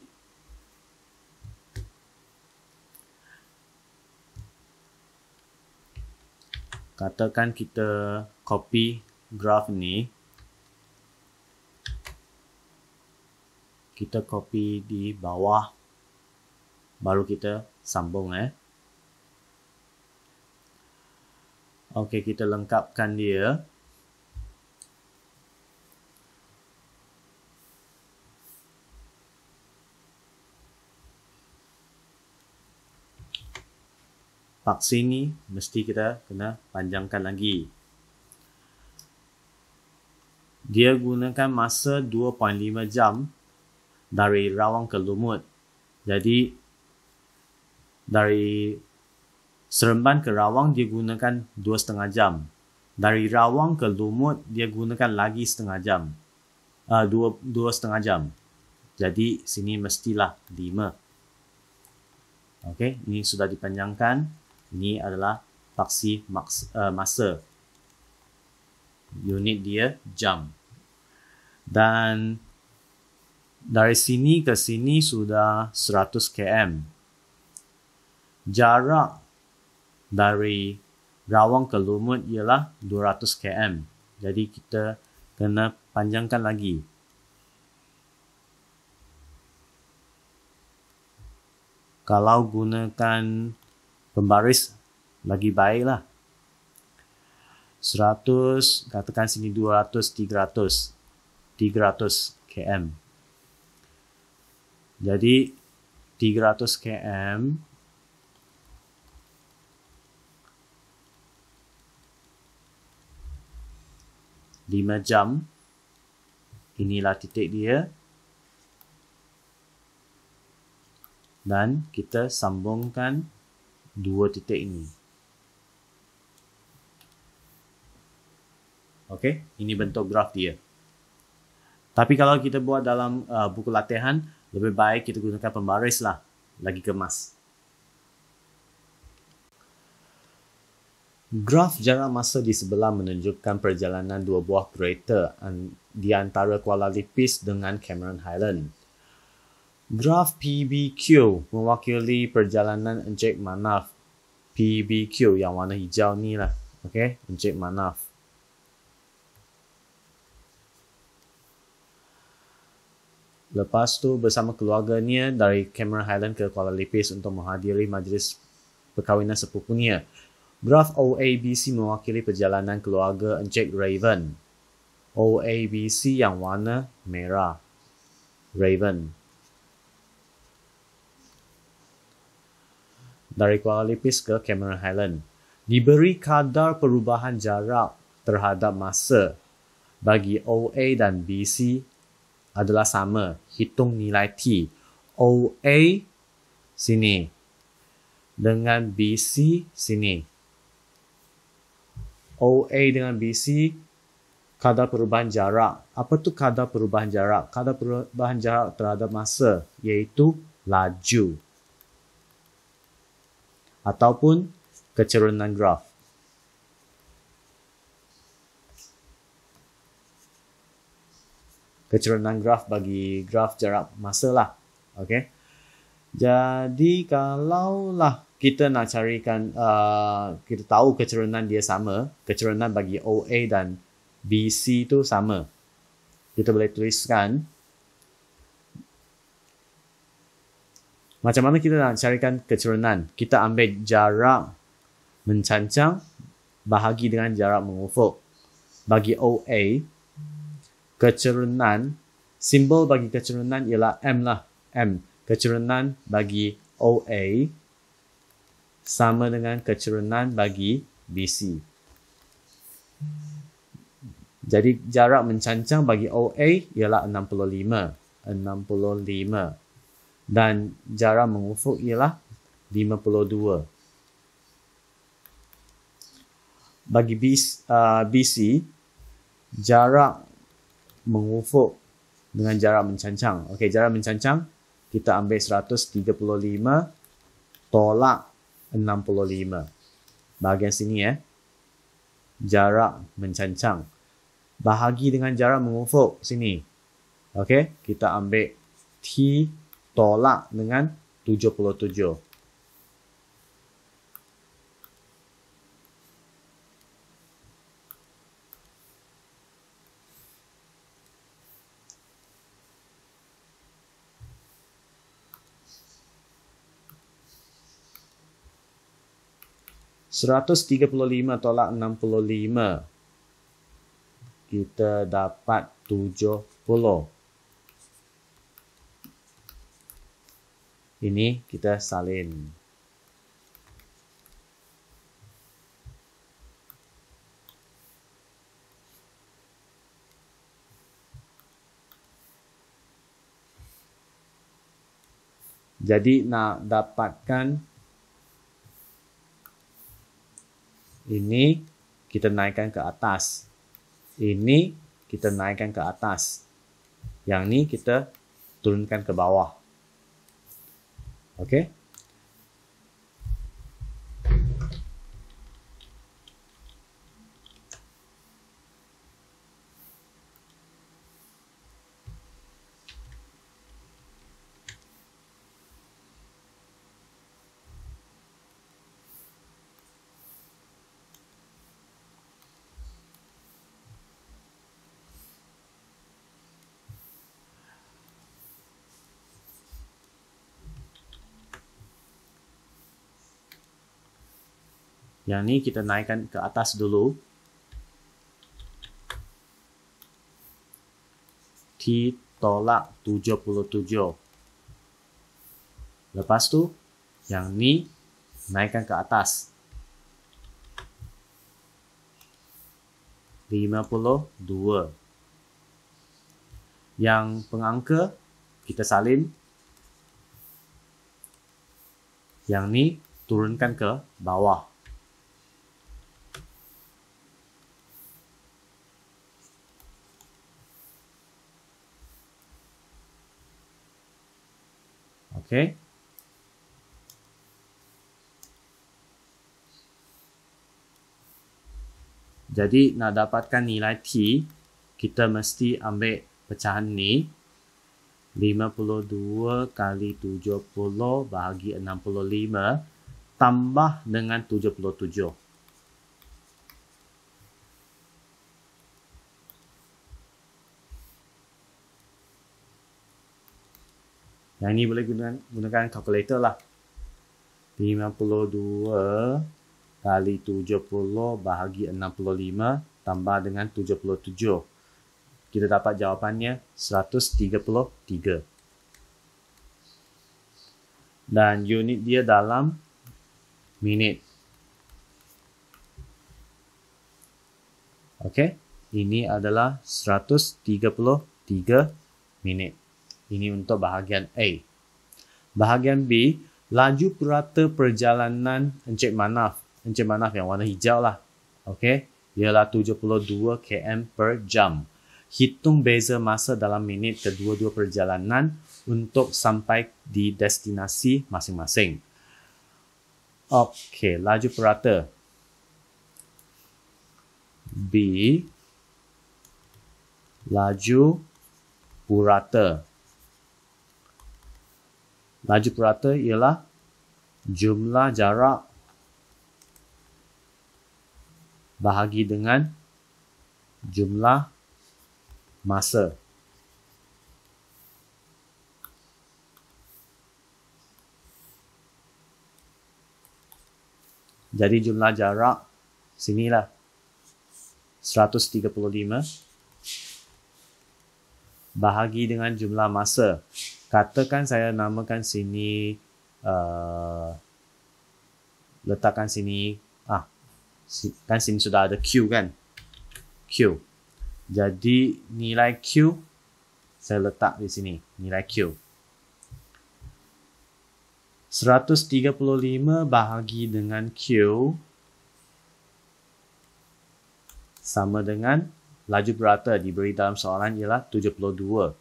katakan kita copy graf ni. Kita copy di bawah. Baru kita sambung. Okey, kita lengkapkan dia. Part sini mesti kita kena panjangkan lagi. Dia gunakan masa 2.5 jam dari Rawang ke Lumut. Jadi, dari Seremban ke Rawang dia gunakan 2,5 jam. Dari Rawang ke Lumut dia gunakan lagi setengah jam. 2,5 jam. Jadi, sini mestilah 5. Okey, ini sudah dipanjangkan. Ini adalah faksi masa. Unit dia jam. Dan dari sini ke sini sudah 100 km. Jarak dari Rawang ke Lumut ialah 200 km. Jadi kita kena panjangkan lagi. Kalau gunakan pembaris lagi baiklah. 100, katakan sini 200, 300 km. Jadi 300 km lima jam. Inilah titik dia. Dan kita sambungkan dua titik ini. Okey, ini bentuk graf dia. Tapi kalau kita buat dalam buku latihan, lebih baik kita gunakan pembaris lah. Lagi kemas. Graf jarak masa di sebelah menunjukkan perjalanan dua buah kereta di antara Kuala Lipis dengan Cameron Highland. Graf PBQ mewakili perjalanan Encik Manaf. PBQ yang warna hijau ni lah. Okey, Encik Manaf. Lepas tu bersama keluarganya dari Cameron Highland ke Kuala Lipis untuk menghadiri majlis perkahwinan sepupunya. Graf OABC mewakili perjalanan keluarga Encik Raven. OABC yang warna merah. Raven. Dari Kuala Lipis ke Cameron Highland. Diberi kadar perubahan jarak terhadap masa bagi OA dan BC adalah sama. Hitung nilai T. OA sini. Dengan BC sini. OA dengan BC kadar perubahan jarak. Apa tu kadar perubahan jarak? Kadar perubahan jarak terhadap masa iaitu laju. Ataupun kecerunan graf. Kecerunan graf bagi graf jarak masa lah. Okey. Jadi kalaulah kita nak carikan, kita tahu kecerunan dia sama, kecerunan bagi OA dan BC tu sama. Kita boleh tuliskan macam mana kita nak carikan kecerunan. Kita ambil jarak mencancang bahagi dengan jarak mengufuk. Bagi OA, kecerunan, simbol bagi kecerunan ialah M lah. M. Kecerunan bagi OA sama dengan kecerunan bagi BC. Jadi jarak mencancang bagi OA ialah 65. Dan jarak mengufuk ialah 52. Bagi BC, jarak mengufuk dengan jarak mencancang. Okey, jarak mencancang kita ambil 135 tolak 65. Bahagian sini jarak mencancang. Bahagi dengan jarak mengufuk sini. Okey, kita ambil T tolak dengan 77. (135 tolak 65). Kita dapat 70. Ini kita salin. Jadi nak dapatkan ini, kita naikkan ke atas. Ini kita naikkan ke atas. Yang ni kita turunkan ke bawah. Okey. Yang ni kita naikkan ke atas dulu. T tolak 77. Lepas tu, yang ni naikkan ke atas. 52. Yang pengangka, kita salin. Yang ni turunkan ke bawah. Okey. Jadi nak dapatkan nilai T, kita mesti ambil pecahan ni. 52 kali 70 bahagi 65 tambah dengan 77. Yang ini boleh gunakan kalkulator lah. 52 kali 70 bahagi 65 tambah dengan 77. Kita dapat jawapannya 133. Dan unit dia dalam minit. Okey, ini adalah 133 minit. Ini untuk bahagian A. Bahagian B, laju purata perjalanan Encik Manaf. Encik Manaf yang warna hijau lah. Okey, ialah 72 km per jam. Hitung beza masa dalam minit kedua-dua perjalanan untuk sampai di destinasi masing-masing. Okey, laju purata. B, laju purata. Laju purata ialah jumlah jarak bahagi dengan jumlah masa. Jadi jumlah jarak sinilah 135 bahagi dengan jumlah masa. Katakan saya namakan sini, letakkan sini, kan sini sudah ada Q kan? Q. Jadi nilai Q saya letak di sini, nilai Q. 135 bahagi dengan Q sama dengan laju berata diberi dalam soalan ialah 72.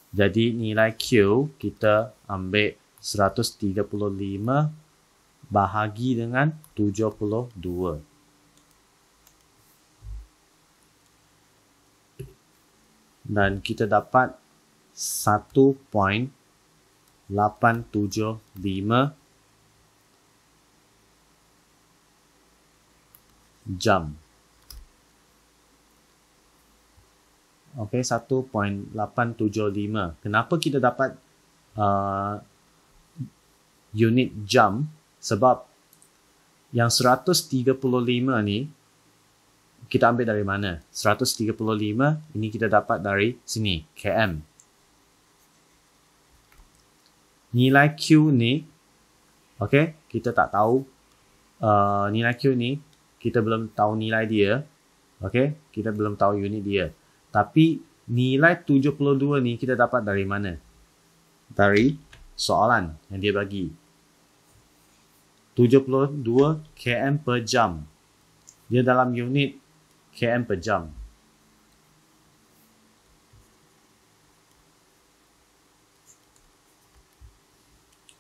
Jadi nilai Q kita ambil 135 bahagi dengan 72. Dan kita dapat 1.875 jam. Okey, 1.875. Kenapa kita dapat unit jam? Sebab yang 135 ni kita ambil dari mana? 135 ini kita dapat dari sini, km. Nilai Q ni, okey, kita tak tahu nilai Q ni, kita belum tahu nilai dia, okey, kita belum tahu unit dia. Tapi nilai 72 ni kita dapat dari mana? Dari soalan yang dia bagi. 72 km per jam. Dia dalam unit km per jam.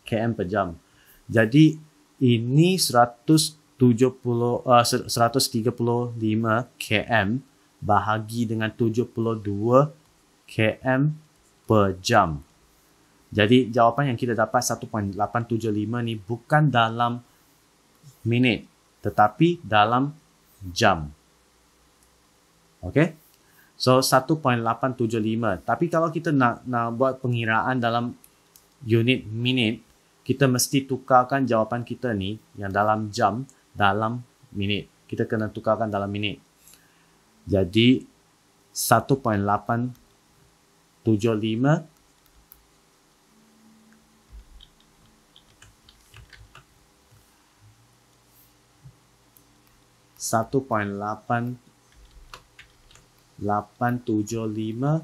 Km per jam. Jadi ini 135 km bahagi dengan 72 km per jam. Jadi jawapan yang kita dapat 1.875 ni bukan dalam minit tetapi dalam jam. Okey? So 1.875. Tapi kalau kita nak buat pengiraan dalam unit minit, kita mesti tukarkan jawapan kita ni yang dalam jam dalam minit. Kita kena tukarkan dalam minit. Jadi 1.875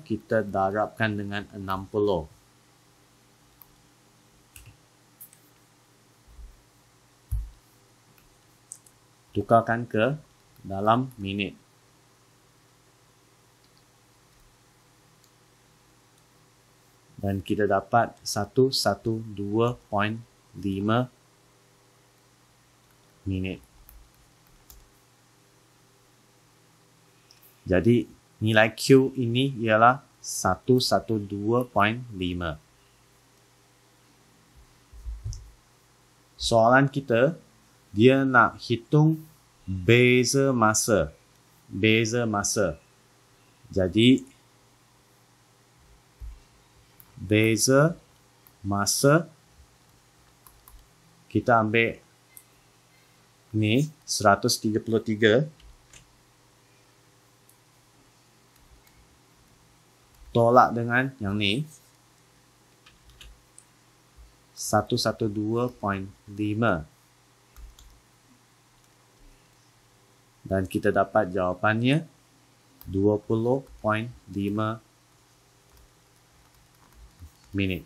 kita darabkan dengan 60. Tukarkan ke dalam minit. Dan kita dapat 112.5 minit. Jadi nilai Q ini ialah 112.5. Soalan kita, dia nak hitung beza masa. Beza masa. Jadi, beza masa, kita ambil ni 133 tolak dengan yang ni 112.5. Dan kita dapat jawapannya 20.5 minit.